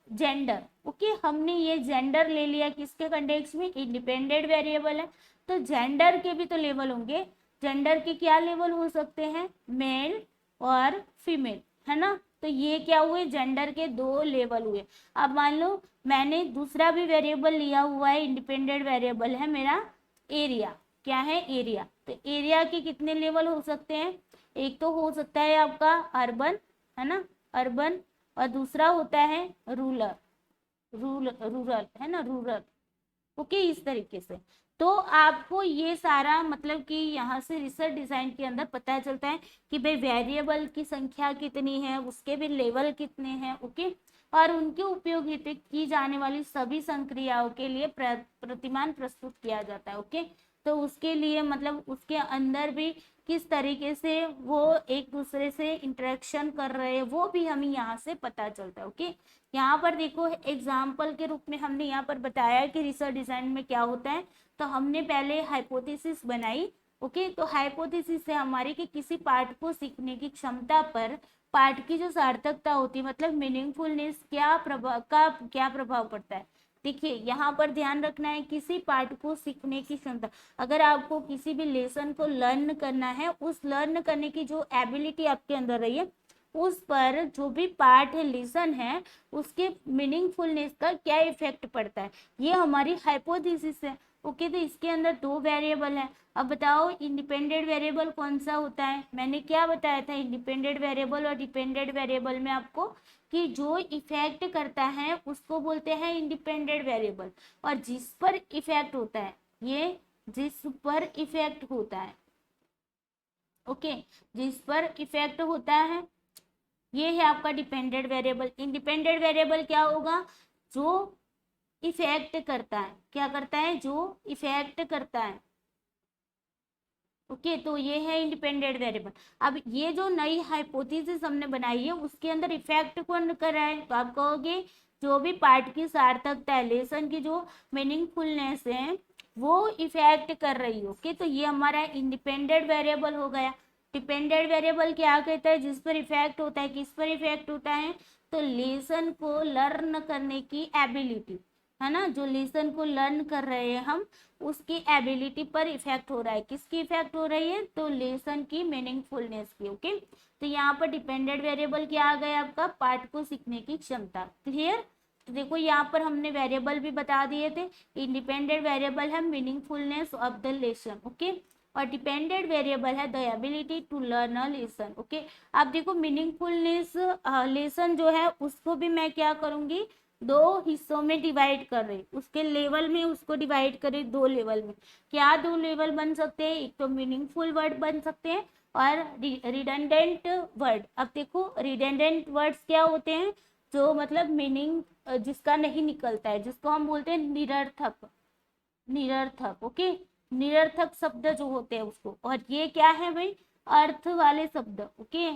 जेंडर। ओके, हमने ये जेंडर ले लिया किसके कंटेक्स्ट में, इंडिपेंडेंट वेरिएबल है, तो जेंडर के भी तो लेवल होंगे। जेंडर के क्या लेवल हो सकते हैं, मेल और फीमेल, है ना, तो ये क्या हुए, जेंडर के दो लेवल हुए। अब मान लो मैंने दूसरा भी वेरिएबल लिया हुआ है, इंडिपेंडेंट वेरिएबल है मेरा एरिया, क्या है, एरिया, तो एरिया के कितने लेवल हो सकते हैं, एक तो हो सकता है आपका अर्बन, है ना, अर्बन, और दूसरा होता है रूरल, रूरल है ना, रूरल। ओके, इस तरीके से तो आपको ये सारा मतलब कि यहाँ से रिसर्च डिजाइन के अंदर पता चलता है कि भाई वेरिएबल की संख्या कितनी है, उसके भी लेवल कितने हैं, ओके, और उनके उपयोग हेतु की जाने वाली सभी संक्रियाओं के लिए प्रतिमान प्रस्तुत किया जाता है, ओके। तो उसके लिए मतलब उसके अंदर भी किस तरीके से वो एक दूसरे से इंटरेक्शन कर रहे हैं वो भी हमें यहाँ से पता चलता है, ओके। यहाँ पर देखो एग्जाम्पल के रूप में हमने यहाँ पर बताया कि रिसर्च डिजाइन में क्या होता है। तो हमने पहले हाइपोथेसिस बनाई, ओके। तो हाइपोथेसिस से हमारी कि किसी पाठ को सीखने की क्षमता पर पाठ की जो सार्थकता होती है मतलब मीनिंगफुलनेस क्या प्रभाव पड़ता है। देखिए यहाँ पर ध्यान रखना है किसी पाठ को सीखने की क्षमता, अगर आपको किसी भी लेसन को लर्न करना है, उस लर्न करने की जो एबिलिटी आपके अंदर रही है उस पर जो भी पार्ट है लेसन है उसके मीनिंगफुलनेस का क्या इफेक्ट पड़ता है, ये हमारी हाइपोथेसिस है, ओके। तो इसके अंदर दो वेरिएबल है। अब बताओ इंडिपेंडेंट वेरिएबल कौन सा होता है, मैंने क्या बताया था इंडिपेंडेंट वेरिएबल और डिपेंडेंट वेरिएबल में आपको कि जो इफेक्ट करता है उसको बोलते हैं इंडिपेंडेंट वेरिएबल, और जिस पर इफेक्ट होता है ये जिस पर इफेक्ट होता है, ओके, जिस पर इफेक्ट होता है ये है आपका डिपेंडेंट वेरिएबल। इंडिपेंडेंट वेरिएबल क्या होगा, जो इफेक्ट करता है, क्या करता है, जो इफेक्ट करता है, ओके। तो ये है इंडिपेंडेंट वेरिएबल। अब ये जो नई हाइपोथेसिस हमने बनाई है उसके अंदर इफेक्ट कौन कर रहा है, तो आप कहोगे जो भी पार्ट की सार्थकता है लेसन की जो मीनिंगफुलनेस है वो इफेक्ट कर रही है, ओके। तो ये हमारा इंडिपेंडेंट वेरिएबल हो गया। डिपेंडेंट वेरिएबल क्या कहता है, जिस पर इफेक्ट होता है, किस पर इफेक्ट होता है, तो लेसन को लर्न करने की एबिलिटी, है ना, जो लेसन को लर्न कर रहे हैं हम उसकी एबिलिटी पर इफेक्ट हो रहा है, किसकी इफेक्ट हो रही है, तो लेसन की मीनिंगफुलनेस की, ओके। तो यहाँ पर डिपेंडेंट वेरिएबल क्या आ गया आपका, पाठ को सीखने की क्षमता, क्लियर। तो देखो यहाँ पर हमने वेरिएबल भी बता दिए थे, इंडिपेंडेंट वेरिएबल है meaningfulness of the lesson, okay, और डिपेंडेंट वेरिएबल है the ability to learn a lesson, okay. अब देखो मीनिंगफुलनेस लेसन जो है उसको भी मैं क्या करूंगी, दो हिस्सों में डिवाइड कर रही, उसके लेवल में उसको डिवाइड करें दो लेवल में। क्या दो लेवल बन सकते हैं, एक तो मीनिंगफुल वर्ड बन सकते हैं और रिडंडेंट वर्ड। अब देखो रिडंडेंट वर्ड्स क्या होते हैं, जो मतलब मीनिंग जिसका नहीं निकलता है, जिसको हम बोलते हैं निरर्थक, निरर्थक, ओके, निरर्थक शब्द जो होते हैं उसको। और ये क्या है भाई, अर्थ वाले शब्द, ओके,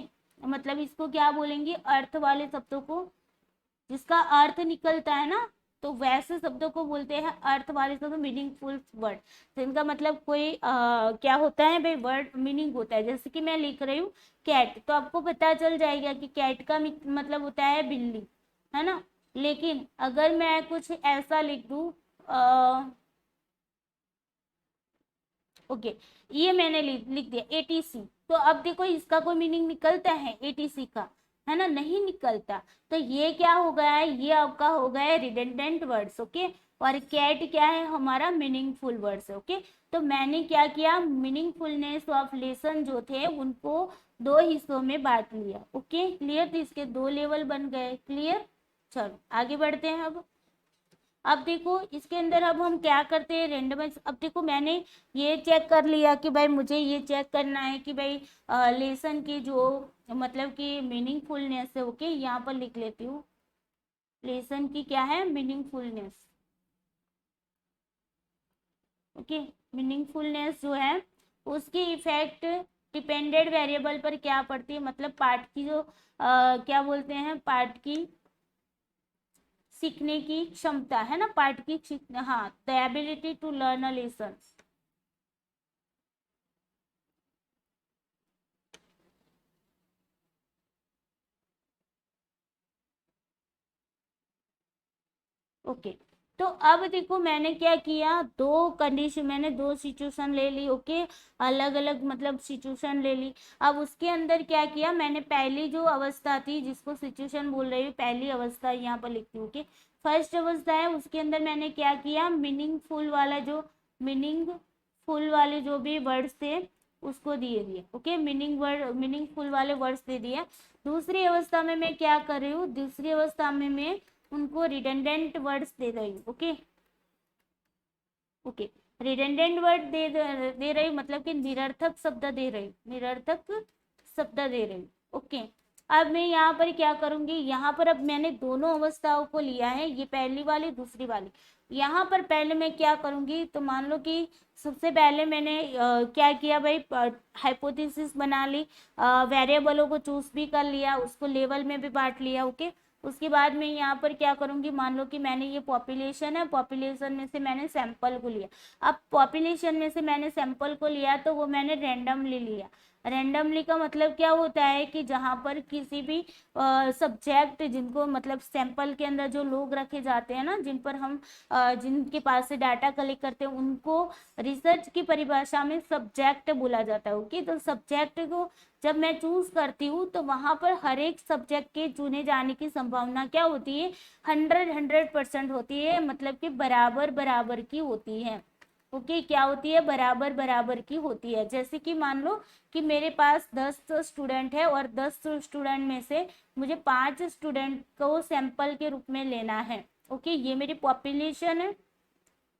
मतलब इसको क्या बोलेंगे, अर्थ वाले शब्दों को, जिसका अर्थ निकलता है ना, तो वैसे शब्दों को बोलते हैं अर्थ वाले शब्द, मीनिंगफुल वर्ड। तो इनका मतलब कोई क्या होता है भाई, वर्ड मीनिंग होता है। जैसे कि मैं लिख रही हूँ कैट, तो आपको पता चल जाएगा कि कैट का मतलब होता है बिल्ली, है ना। लेकिन अगर मैं कुछ ऐसा लिख दूँ ओके, ये मैंने लिख दिया एटीसी, तो अब देखो इसका कोई मीनिंग निकलता है एटीसी का, है ना, नहीं निकलता। तो ये क्या हो गया है, ये आपका हो गया है रिडंडेंट वर्ड्स, ओके। और कैट क्या है, हमारा मीनिंगफुल वर्ड्स, ओके। तो मैंने क्या किया, मीनिंगफुलनेस ऑफ लेसन जो थे उनको दो हिस्सों में बांट लिया, ओके, क्लियर। तो इसके दो लेवल बन गए, क्लियर। चलो आगे बढ़ते हैं। अब देखो इसके अंदर अब हम क्या करते हैं, रेंडमाइज। अब देखो मैंने ये चेक कर लिया कि भाई मुझे ये चेक करना है कि भाई लेसन की जो मतलब कि मीनिंगफुलनेस है, ओके, यहाँ पर लिख लेती हूँ, लेसन की क्या है, मीनिंगफुलनेस, ओके। मीनिंगफुलनेस जो है उसकी इफेक्ट डिपेंडेंट वेरिएबल पर क्या पड़ती है, मतलब पार्ट की जो क्या बोलते हैं, पार्ट की सीखने की क्षमता, है ना, पार्ट की हाँ, the ability to learn a lesson, okay. तो अब देखो मैंने क्या किया, दो कंडीशन, मैंने दो सिचुएशन ले ली, ओके, अलग अलग मतलब सिचुएशन ले ली। अब उसके अंदर क्या किया मैंने, पहली जो अवस्था थी जिसको सिचुएशन बोल रही हूँ, पहली अवस्था यहाँ पर लिखती हूँ, ओके। फर्स्ट अवस्था है उसके अंदर मैंने क्या किया, मीनिंगफुल वाला जो मीनिंगफुल वाले जो भी वर्ड्स थे उसको दिए दिए, ओके, मीनिंगफुल वाले वर्ड्स दे दिए। दूसरी अवस्था में मैं क्या कर रही हूँ, दूसरी अवस्था में मैं उनको रिडंडेंट वर्ड्स दे रही हूँ, ओके, ओके। रिडंडेंट वर्ड दे रही हूँ, मतलब कि निरर्थक शब्द दे रही हूँ, निरर्थक शब्द दे रही हूँ। ओके, अब मैं यहाँ पर क्या करूंगी, यहाँ पर अब मैंने दोनों अवस्थाओं को लिया है, ये पहली वाली दूसरी वाली। यहाँ पर पहले मैं क्या करूंगी, तो मान लो कि सबसे पहले मैंने क्या किया भाई, हाइपोथेसिस बना ली, वेरिएबलों को चूज भी कर लिया, उसको लेवल में भी बांट लिया। ओके, उसके बाद मैं यहाँ पर क्या करूंगी, मान लो कि मैंने ये पॉपुलेशन है, पॉपुलेशन में से मैंने सैंपल को लिया। अब पॉपुलेशन में से मैंने सैंपल को लिया तो वो मैंने रैंडमली लिया। रैंडमली का मतलब क्या होता है कि जहाँ पर किसी भी सब्जेक्ट, जिनको मतलब सैंपल के अंदर जो लोग रखे जाते हैं ना, जिन पर हम जिनके पास से डाटा कलेक्ट करते हैं, उनको रिसर्च की परिभाषा में सब्जेक्ट बोला जाता है। ओके, तो सब्जेक्ट को जब मैं चूज करती हूँ तो वहां पर हर एक सब्जेक्ट के चुने जाने की संभावना क्या होती है, 100% होती है, मतलब कि बराबर बराबर की होती है। ओके, क्या होती है, बराबर बराबर की होती है। जैसे कि मान लो कि मेरे पास 10 स्टूडेंट है और 10 स्टूडेंट में से मुझे 5 स्टूडेंट को सैंपल के रूप में लेना है। ओके, ये मेरी पॉपुलेशन है।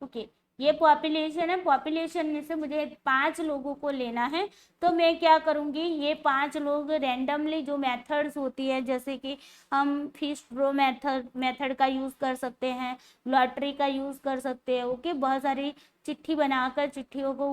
ओके, ये पॉपुलेशन है, पॉपुलेशन में से मुझे 5 लोगों को लेना है। तो मैं क्या करूंगी, ये 5 लोग रैंडमली, जो मेथड्स होती है, जैसे कि हम फिश ड्रॉ मेथड का यूज कर सकते हैं, लॉटरी का यूज कर सकते हैं। ओके, बहुत सारी चिट्ठी बनाकर चिट्ठियों को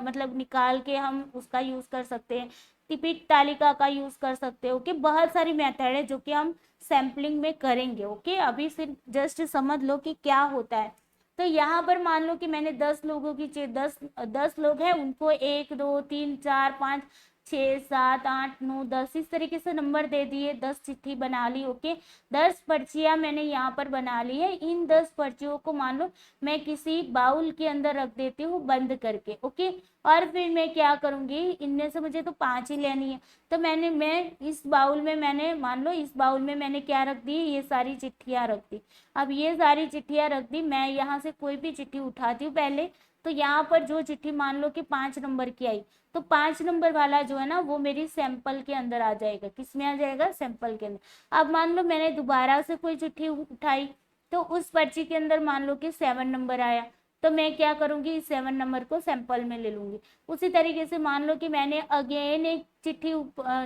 मतलब निकाल के हम उसका यूज कर सकते हैं, टिपिक तालिका का यूज कर सकते हैं। ओके, बहुत सारी मेथड है जो कि हम सैम्पलिंग में करेंगे। ओके, अभी सिर्फ जस्ट समझ लो कि क्या होता है। तो यहाँ पर मान लो कि मैंने 10 लोगों की 10 लोग हैं, उनको 1 2 3 4 5 6 7 8 9 10 इस तरीके से नंबर दे दिए, 10 चिट्ठी बना ली। ओके, 10 पर्चियां मैंने यहाँ पर बना ली है। इन 10 पर्चियों को मान लो मैं किसी बाउल के अंदर रख देती हूँ बंद करके। ओके, और फिर मैं क्या करूंगी, इनमें से मुझे तो 5 ही लेनी है, तो मैं इस बाउल में, मैंने मान लो इस बाउल में मैंने क्या रख दी, ये सारी चिट्ठियां रख दी। अब ये सारी चिट्ठियां रख दी, मैं यहाँ से कोई भी चिट्ठी उठाती हूँ पहले, तो यहाँ पर जो चिट्ठी मान लो कि 5 नंबर की आई, तो 5 नंबर वाला जो है ना, वो मेरी सैंपल के अंदर आ जाएगा। किस में आ जाएगा, सैंपल के अंदर। अब मान लो मैंने दोबारा से कोई चिट्ठी उठाई, तो उस पर्ची के अंदर मान लो कि 7 नंबर आया, तो मैं क्या करूंगी, इस 7 नंबर को सैंपल में ले लूंगी। उसी तरीके से मान लो कि मैंने अगेन एक चिट्ठी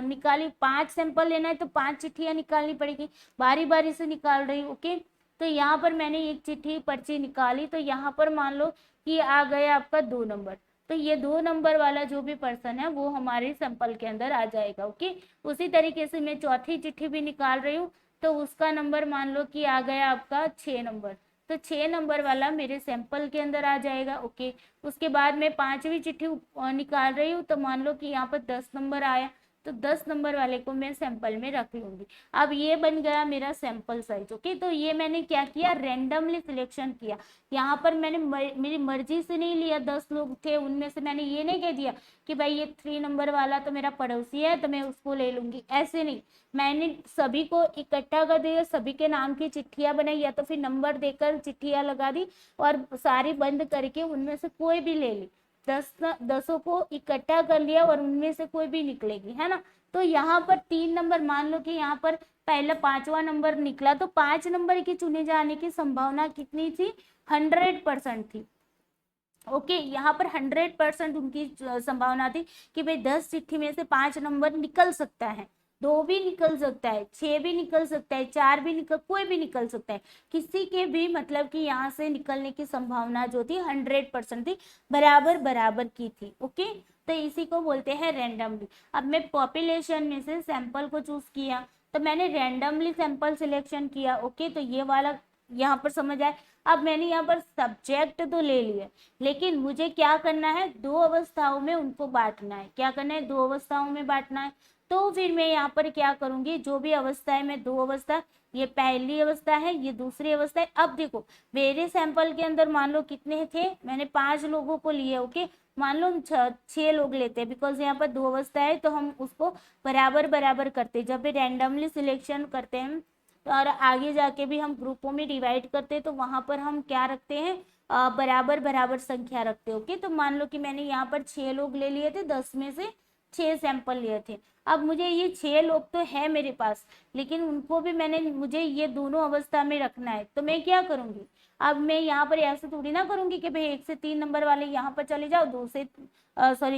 निकाली, 5 सैंपल लेना है तो 5 चिट्ठियां निकालनी पड़ेगी, बारी बारी से निकाल रही हूँ। ओके, तो यहाँ पर मैंने एक चिट्ठी पर्ची निकाली, तो यहाँ पर मान लो कि आ गया आपका 2 नंबर, तो ये 2 नंबर वाला जो भी पर्सन है वो हमारे सैंपल के अंदर आ जाएगा। ओके, उसी तरीके से मैं चौथी चिट्ठी भी निकाल रही हूँ, तो उसका नंबर मान लो कि आ गया आपका 6 नंबर, तो 6 नंबर वाला मेरे सैंपल के अंदर आ जाएगा। ओके, उसके बाद मैं 5वीं चिट्ठी निकाल रही हूँ, तो मान लो कि यहाँ पर 10 नंबर आया, तो 10 नंबर वाले को मैं सैंपल में रख लूंगी। अब ये बन गया मेरा सैंपल साइज। ओके, तो ये मैंने क्या किया, रैंडमली सिलेक्शन किया। यहाँ पर मैंने मेरी मर्जी से नहीं लिया, 10 लोग थे उनमें से मैंने ये नहीं कह दिया कि भाई ये 3 नंबर वाला तो मेरा पड़ोसी है तो मैं उसको ले लूंगी, ऐसे नहीं। मैंने सभी को इकट्ठा कर दिया, सभी के नाम की चिट्ठियां बनाई, या तो फिर नंबर देकर चिट्ठियां लगा दी और सारी बंद करके उनमें से कोई भी ले ली। 10 को इकट्ठा कर लिया और उनमें से कोई भी निकलेगी, है ना। तो यहाँ पर 3 नंबर, मान लो कि यहाँ पर पहला 5वां नंबर निकला, तो 5 नंबर की चुने जाने की संभावना कितनी थी, 100% थी। ओके, यहाँ पर 100% उनकी संभावना थी कि भाई 10 चिट्ठी में से 5 नंबर निकल सकता है, 2 भी निकल सकता है, 6 भी निकल सकता है, 4 भी निकल, कोई भी निकल सकता है, किसी के भी मतलब कि यहाँ से निकलने की संभावना जो थी 100% थी, बराबर बराबर की थी। ओके, तो इसी को बोलते हैं रैंडमली। अब मैं पॉपुलेशन में से सैंपल को चूज किया, तो मैंने रैंडमली सैंपल सिलेक्शन किया। ओके, तो ये वाला यहाँ पर समझ आए। अब मैंने यहाँ पर सब्जेक्ट तो ले लिया, लेकिन मुझे क्या करना है, 2 अवस्थाओं में उनको बांटना है। क्या करना है, 2 अवस्थाओं में बांटना है। तो फिर मैं यहाँ पर क्या करूंगी, जो भी अवस्था है, मैं 2 अवस्था, ये पहली अवस्था है, ये दूसरी अवस्था है। अब देखो मेरे सैंपल के अंदर मान लो कितने थे, मैंने 5 लोगों को लिए। ओके, मान लो हम 6 लोग लेते हैं, बिकॉज यहाँ पर 2 अवस्था है, तो हम उसको बराबर बराबर करते हैं। जब भी रैंडमली सिलेक्शन करते हैं और आगे जाके भी हम ग्रुपों में डिवाइड करते हैं, तो वहां पर हम क्या रखते हैं, बराबर बराबर संख्या रखते हैं। ओके, तो मान लो कि मैंने यहाँ पर 6 लोग ले लिए थे, 10 में से 6 सैंपल लिए थे। अब मुझे ये 6 लोग तो है मेरे पास, लेकिन उनको भी मुझे ये दोनों अवस्था में रखना है, तो मैं क्या करूंगी, अब मैं यहाँ पर ऐसे थोड़ी ना करूंगी कि भाई 1 से 3 नंबर वाले यहाँ पर चले जाओ,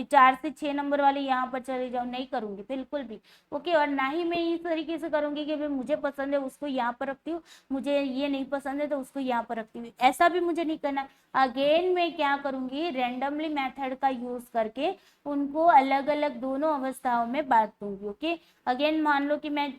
4 से 6 नंबर वाले यहाँ पर चले जाओ, नहीं करूंगी बिल्कुल भी। ओके, और ना ही मैं इस तरीके से करूंगी कि भाई मुझे पसंद है उसको यहाँ पर रखती हूँ, मुझे ये नहीं पसंद है तो उसको यहाँ पर रखती हूँ, ऐसा भी मुझे नहीं करना। अगेन मैं क्या करूंगी, रेंडमली मेथड का यूज करके उनको अलग अलग दोनों अवस्थाओं में बांट दूंगी। ओके, अगेन मान लो कि मैं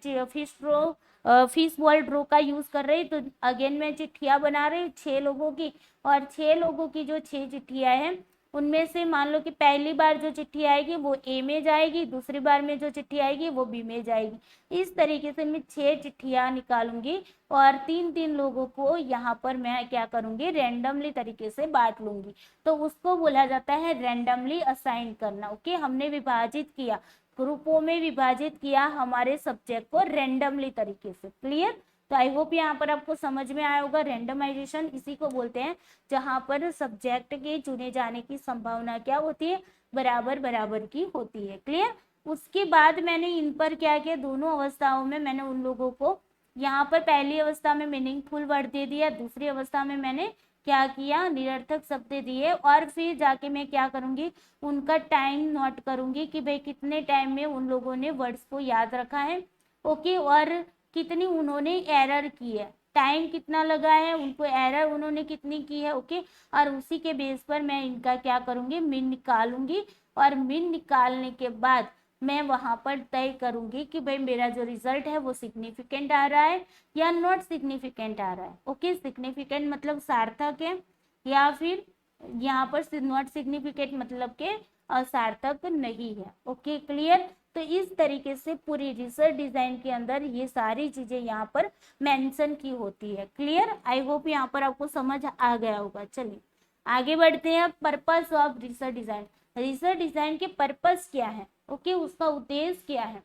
फिश बॉल ड्रॉ का यूज कर रही, तो अगेन मैं चिट्ठियां बना रही हूँ 6 लोगों की, और 6 लोगों की जो 6 चिट्ठियां हैं उनमें से मान लो कि पहली बार जो चिट्ठी आएगी वो ए में जाएगी, दूसरी बार में जो चिट्ठी आएगी वो बी में जाएगी। इस तरीके से मैं 6 चिट्ठियां निकालूंगी और 3-3 लोगों को यहाँ पर मैं क्या करूंगी, रेंडमली तरीके से बांट लूंगी, तो उसको बोला जाता है रेंडमली असाइन करना। ओके, हमने विभाजित किया, ग्रुपों में विभाजित किया हमारे सब्जेक्ट को रेंडमली तरीके से। क्लियर? तो आई होप यहाँ पर आपको समझ में आया होगा। रेंडमाइजेशन इसी को बोलते हैं जहां पर सब्जेक्ट के चुने जाने की संभावना क्या होती है, बराबर बराबर की होती है। क्लियर? उसके बाद मैंने इन पर क्या किया, दोनों अवस्थाओं में मैंने उन लोगों को यहाँ पर पहली अवस्था में मीनिंगफुल वर्ड दे दिया, दूसरी अवस्था में मैंने क्या किया, निरर्थक शब्द दिए, और फिर जाके मैं क्या करूंगी, उनका टाइम नोट करूंगी कि भाई कितने टाइम में उन लोगों ने वर्ड्स को याद रखा है। ओके, और कितनी उन्होंने एरर की है, टाइम कितना लगा है उनको, एरर उन्होंने कितनी की है। ओके, और उसी के बेस पर मैं इनका क्या करूंगी, मिन निकालूंगी, और मिन निकालने के बाद मैं वहां पर तय करूंगी कि भाई मेरा जो रिजल्ट है वो सिग्निफिकेंट आ रहा है या नॉट सिग्निफिकेंट आ रहा है। ओके, सिग्निफिकेंट मतलब सार्थक है, या फिर यहाँ पर नॉट सिग्निफिकेंट मतलब के असार्थक नहीं है। Okay, clear? तो इस तरीके से पूरी रिसर्च डिजाइन के अंदर ये सारी चीजें यहाँ पर मेंशन की होती है। क्लियर? आई होप यहाँ पर आपको समझ आ गया होगा। चलिए आगे बढ़ते हैं। Purpose of research design, research design के पर्पस क्या है, ओके, उसका उद्देश्य क्या है।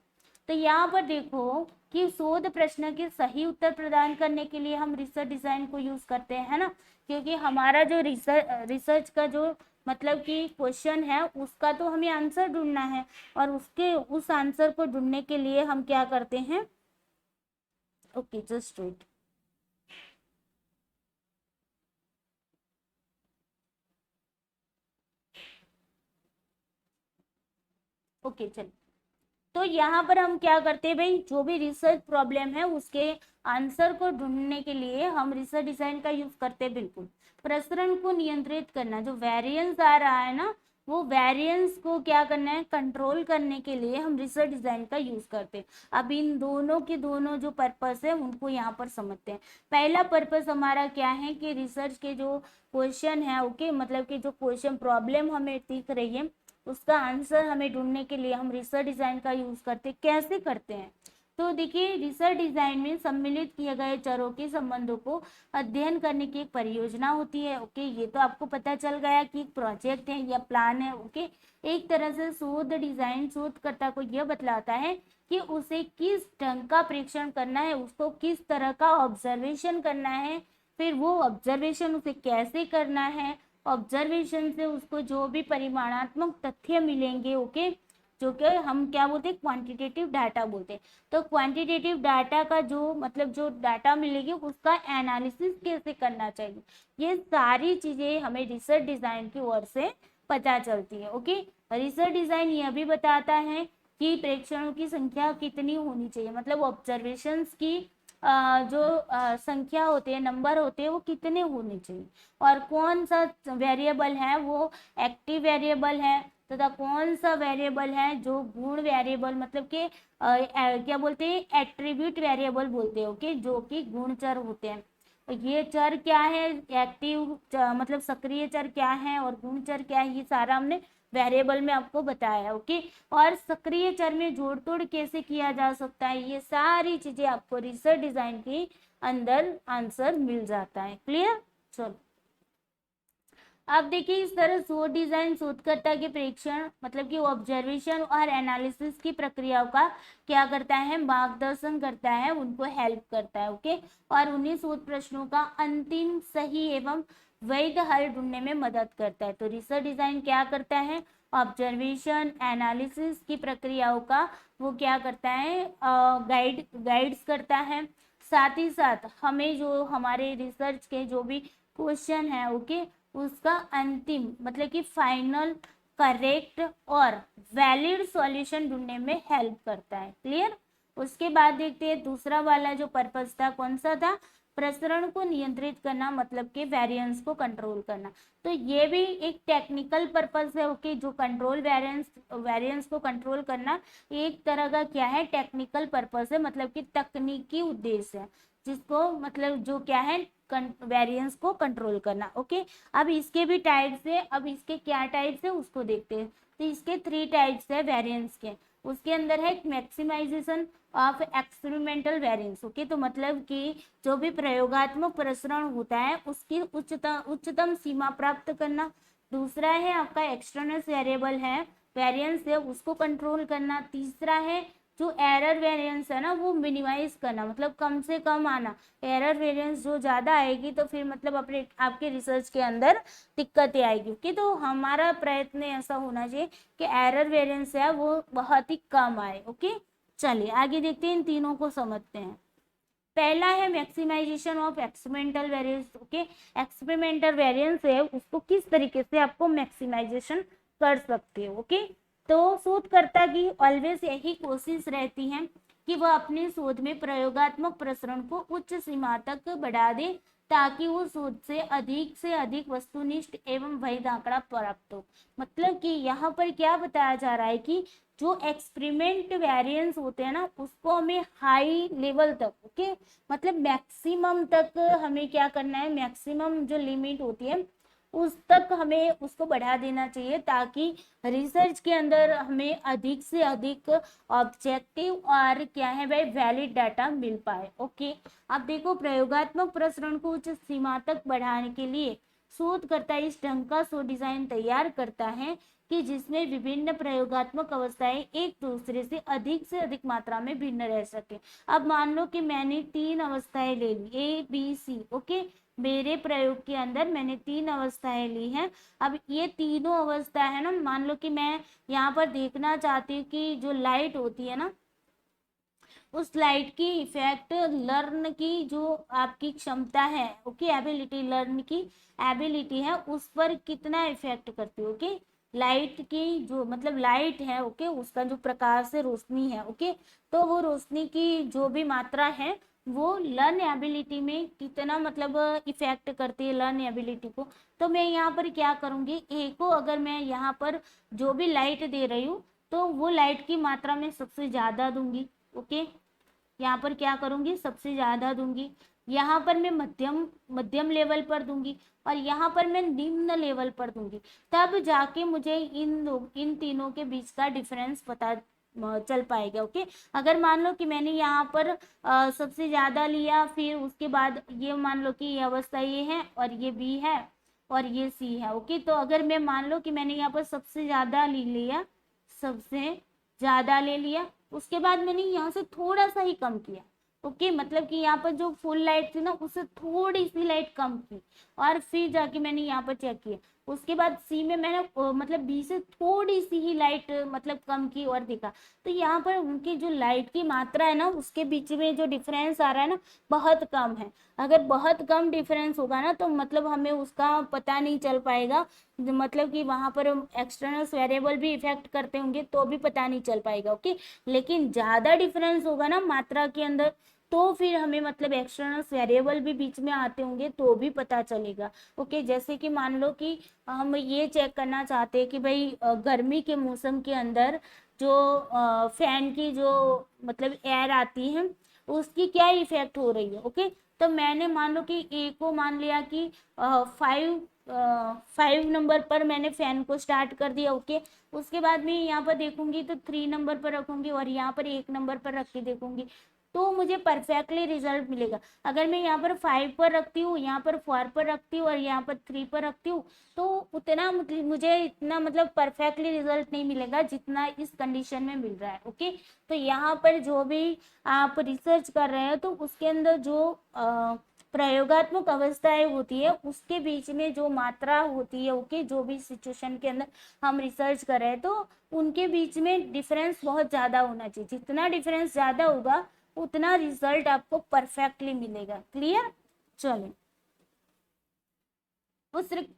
तो यहाँ पर देखो कि शोध प्रश्न के सही उत्तर प्रदान करने के लिए हम रिसर्च डिजाइन को यूज करते हैं, है ना, क्योंकि हमारा जो रिसर्च का जो मतलब कि क्वेश्चन है उसका तो हमें आंसर ढूंढना है, और उस आंसर को ढूंढने के लिए हम क्या करते हैं। Okay, just wait. ओके, चलिए, तो यहाँ पर हम क्या करते हैं भाई, जो भी रिसर्च प्रॉब्लम है उसके आंसर को ढूंढने के लिए हम रिसर्च डिजाइन का यूज करते हैं। बिल्कुल, प्रसरण को नियंत्रित करना, जो वेरिएंस आ रहा है ना, वो वेरिएंस को क्या करना है, कंट्रोल करने के लिए हम रिसर्च डिजाइन का यूज करते हैं। अब इन दोनों के दोनों जो पर्पस है उनको यहाँ पर समझते हैं। पहला पर्पस हमारा क्या है कि रिसर्च के जो क्वेश्चन है, ओके, मतलब कि जो क्वेश्चन प्रॉब्लम हमें दिख रही है उसका आंसर हमें ढूंढने के लिए हम रिसर्च डिजाइन का यूज करते हैं। कैसे करते हैं, तो देखिए, रिसर्च डिजाइन में सम्मिलित किए गए चरों के संबंधों को अध्ययन करने की एक परियोजना होती है। ओके, ये तो आपको पता चल गया कि एक प्रोजेक्ट है या प्लान है। ओके, एक तरह से शोध डिजाइन शोधकर्ता को यह बतलाता है कि उसे किस ढंग का परीक्षण करना है, उसको किस तरह का ऑब्जर्वेशन करना है, फिर वो ऑब्जर्वेशन उसे कैसे करना है, ऑब्जर्वेशन से उसको जो भी परिमाणात्मक तथ्य मिलेंगे, ओके, जो कि हम क्या बोलते हैं, क्वांटिटेटिव डाटा बोलते हैं। तो क्वांटिटेटिव डाटा का जो मतलब जो डाटा मिलेगी उसका एनालिसिस कैसे करना चाहिए, ये सारी चीजें हमें रिसर्च डिजाइन की ओर से पता चलती है। ओके, रिसर्च डिजाइन यह भी बताता है कि प्रेक्षणों की संख्या कितनी होनी चाहिए, मतलब ऑब्जर्वेशंस की जो संख्या होती है, नंबर होते हैं, वो कितने होने चाहिए, और कौन सा वेरिएबल है वो एक्टिव वेरिएबल है, तथा कौन सा वेरिएबल है जो गुण वेरिएबल मतलब के क्या बोलते हैं, एट्रीब्यूट वेरिएबल बोलते हैं। ओके, जो कि गुण चर होते हैं। तो ये चर क्या है, एक्टिव मतलब सक्रिय चर क्या है और गुण चर क्या है, ये सारा हमने वेरिएबल में आपको बताया। ओके, और सक्रिय चर में जोड़ तोड़ कैसे किया जा सकता है, ये सारी चीजें आपको रिसर्च डिजाइन के अंदर आंसर मिल जाता है। क्लियर? चलो अब देखिए, इस तरह शोध डिजाइन शोधकर्ता के प्रेक्षण मतलब कि ऑब्जर्वेशन और एनालिसिस की प्रक्रियाओं का क्या करता है, मार्गदर्शन करता है, उनको हेल्प करता है। ओके, और उन्हीं शोध प्रश्नों का अंतिम सही एवं वैध हल ढूंढने में मदद करता है। तो रिसर्च डिजाइन क्या करता है, ऑब्जर्वेशन, एनालिसिस की प्रक्रियाओं का वो क्या करता है, गाइड्स करता है। साथ ही साथ हमें जो हमारे रिसर्च के जो भी क्वेश्चन है, ओके, उसका अंतिम मतलब कि फाइनल, करेक्ट और वैलिड सॉल्यूशन ढूंढने में हेल्प करता है। क्लियर। उसके बाद देखते हैं दूसरा वाला जो पर्पस था, कौन सा था, प्रसरण को नियंत्रित करना, मतलब कि वेरिएंस को कंट्रोल करना। तो ये भी एक टेक्निकल पर्पस है, ओके, जो कंट्रोल वेरिएंस को कंट्रोल करना एक तरह का क्या है, टेक्निकल पर्पस है, मतलब कि तकनीकी उद्देश्य है, जिसको मतलब जो क्या है, वेरिएंस को कंट्रोल करना। ओके, अब इसके भी टाइप्स है, अब इसके क्या टाइप्स है उसको देखते हैं। तो इसके 3 टाइप्स है वेरिएंस के। उसके अंदर है maximisation of experimental variance, okay, तो मतलब कि जो भी प्रयोगात्मक प्रसरण होता है उसकी उच्चतम सीमा प्राप्त करना। दूसरा है आपका एक्सटर्नल वेरिएबल है, वेरिएंस है, उसको कंट्रोल करना। तीसरा है जो एरर वेरिएंस है ना, वो मिनिमाइज करना, मतलब कम से कम आना। एरर वेरिएंस जो ज्यादा आएगी तो फिर मतलब अपने आपके रिसर्च के अंदर दिक्कतें आएगी, ओके। तो हमारा प्रयत्न ऐसा होना चाहिए कि एरर वेरिएंस है वो बहुत ही कम आए, ओके। चलिए आगे देखते हैं, इन तीनों को समझते हैं। पहला है maximisation of experimental variance, okay. Experimental variance है उसको किस तरीके से आपको मैक्सिमाइजेशन कर सकते हो, ओके। तो शोधकर्ता की ऑलवेज यही कोशिश रहती है कि वह अपने शोध में प्रयोगात्मक प्रसरण को उच्च सीमा तक बढ़ा दे, ताकि वो शोध से अधिक वस्तुनिष्ठ एवं वैध आंकड़ा प्राप्त हो। मतलब कि यहाँ पर क्या बताया जा रहा है कि जो एक्सपेरिमेंट वेरिएंस होते हैं ना, उसको हमें हाई लेवल तक, ओके, मतलब मैक्सिमम तक हमें क्या करना है, मैक्सिमम जो लिमिट होती है उस तक हमें उसको बढ़ा देना चाहिए, ताकि रिसर्च के अंदर हमें अधिक से अधिक ऑब्जेक्टिव और क्या है भाई, वैलिड डाटा मिल पाए, ओके। अब देखो, प्रयोगात्मक प्रसरण को उच्च सीमा तक बढ़ाने के लिए शोधकर्ता इस ढंग का शोध डिजाइन तैयार करता है कि जिसमें विभिन्न प्रयोगात्मक अवस्थाएं एक दूसरे से अधिक मात्रा में भिन्न रह सके। अब मान लो कि मैंने 3 अवस्थाएं ले ली, ए बी सी, ओके। मेरे प्रयोग के अंदर मैंने 3 अवस्थाएं ली हैं। अब ये तीनों अवस्था है ना, मान लो कि मैं यहाँ पर देखना चाहती हूँ कि जो लाइट होती है ना, उस लाइट की इफेक्ट लर्न की जो आपकी क्षमता है, ओके, एबिलिटी, लर्न की एबिलिटी है, उस पर कितना इफेक्ट करती है, ओके। लाइट की जो मतलब लाइट है, ओके, उसका जो प्रकाश से रोशनी है, ओके, तो वो रोशनी की जो भी मात्रा है वो लर्न एबिलिटी में कितना मतलब इफेक्ट करती है, लर्न एबिलिटी को। तो मैं यहाँ पर क्या करूंगी, ए को अगर मैं यहाँ पर जो भी लाइट दे रही हूँ तो वो लाइट की मात्रा में सबसे ज्यादा दूंगी, ओके। यहाँ पर क्या करूंगी, सबसे ज्यादा दूंगी। यहाँ पर मैं मध्यम मध्यम लेवल पर दूंगी, और यहाँ पर मैं निम्न लेवल पर दूंगी। तब जाके मुझे इन तीनों के बीच का डिफरेंस पता चल पाएगा, ओके। अगर मान लो कि मैंने यहाँ पर सबसे ज्यादा लिया, फिर उसके बाद ये मान लो कि ये अवस्था ये है और ये बी है और ये सी है, ओके। तो अगर मैं मान लो कि मैंने यहाँ पर सबसे ज्यादा ले लिया, सबसे ज्यादा ले लिया, उसके बाद मैंने यहाँ से थोड़ा सा ही कम किया, ओके, मतलब कि यहाँ पर जो फुल लाइट थी ना उससे थोड़ी सी लाइट कम की, और फिर जाके मैंने यहाँ पर चेक किया। उसके बाद सी में मैंने मतलब बी से थोड़ी सी ही लाइट मतलब कम की और देखा, तो यहाँ पर उनकी जो लाइट की मात्रा है ना उसके बीच में जो डिफरेंस आ रहा है ना, बहुत कम है। अगर बहुत कम डिफरेंस होगा ना तो मतलब हमें उसका पता नहीं चल पाएगा, मतलब कि वहां पर एक्सटर्नल वेरिएबल भी इफेक्ट करते होंगे तो भी पता नहीं चल पाएगा, ओके। लेकिन ज्यादा डिफरेंस होगा ना मात्रा के अंदर, तो फिर हमें मतलब एक्सटर्नल वेरिएबल भी बीच में आते होंगे तो भी पता चलेगा, ओके। जैसे कि मान लो कि हम ये चेक करना चाहते हैं कि भाई गर्मी के मौसम के अंदर जो फैन की जो मतलब एयर आती है उसकी क्या इफेक्ट हो रही है, ओके। तो मैंने मान लो कि ए को मान लिया कि 5 नंबर पर मैंने फैन को स्टार्ट कर दिया, ओके। उसके बाद में यहाँ पर देखूंगी तो 3 नंबर पर रखूंगी और यहाँ पर 1 नंबर पर रख के देखूंगी, तो मुझे परफेक्टली रिजल्ट मिलेगा। अगर मैं यहाँ पर 5 पर रखती हूँ, यहाँ पर 4 पर रखती हूँ और यहाँ पर 3 पर रखती हूँ, तो उतना मुझे इतना मतलब परफेक्टली रिजल्ट नहीं मिलेगा जितना इस कंडीशन में मिल रहा है, ओके। तो यहाँ पर जो भी आप रिसर्च कर रहे हैं तो उसके अंदर जो प्रयोगात्मक अवस्थाएं होती है उसके बीच में जो मात्रा होती है, ओके, जो भी सिचुएशन के अंदर हम रिसर्च कर रहे हैं तो उनके बीच में डिफरेंस बहुत ज़्यादा होना चाहिए। जितना डिफरेंस ज़्यादा होगा उतना रिजल्ट आपको परफेक्टली मिलेगा। क्लियर? चलिए,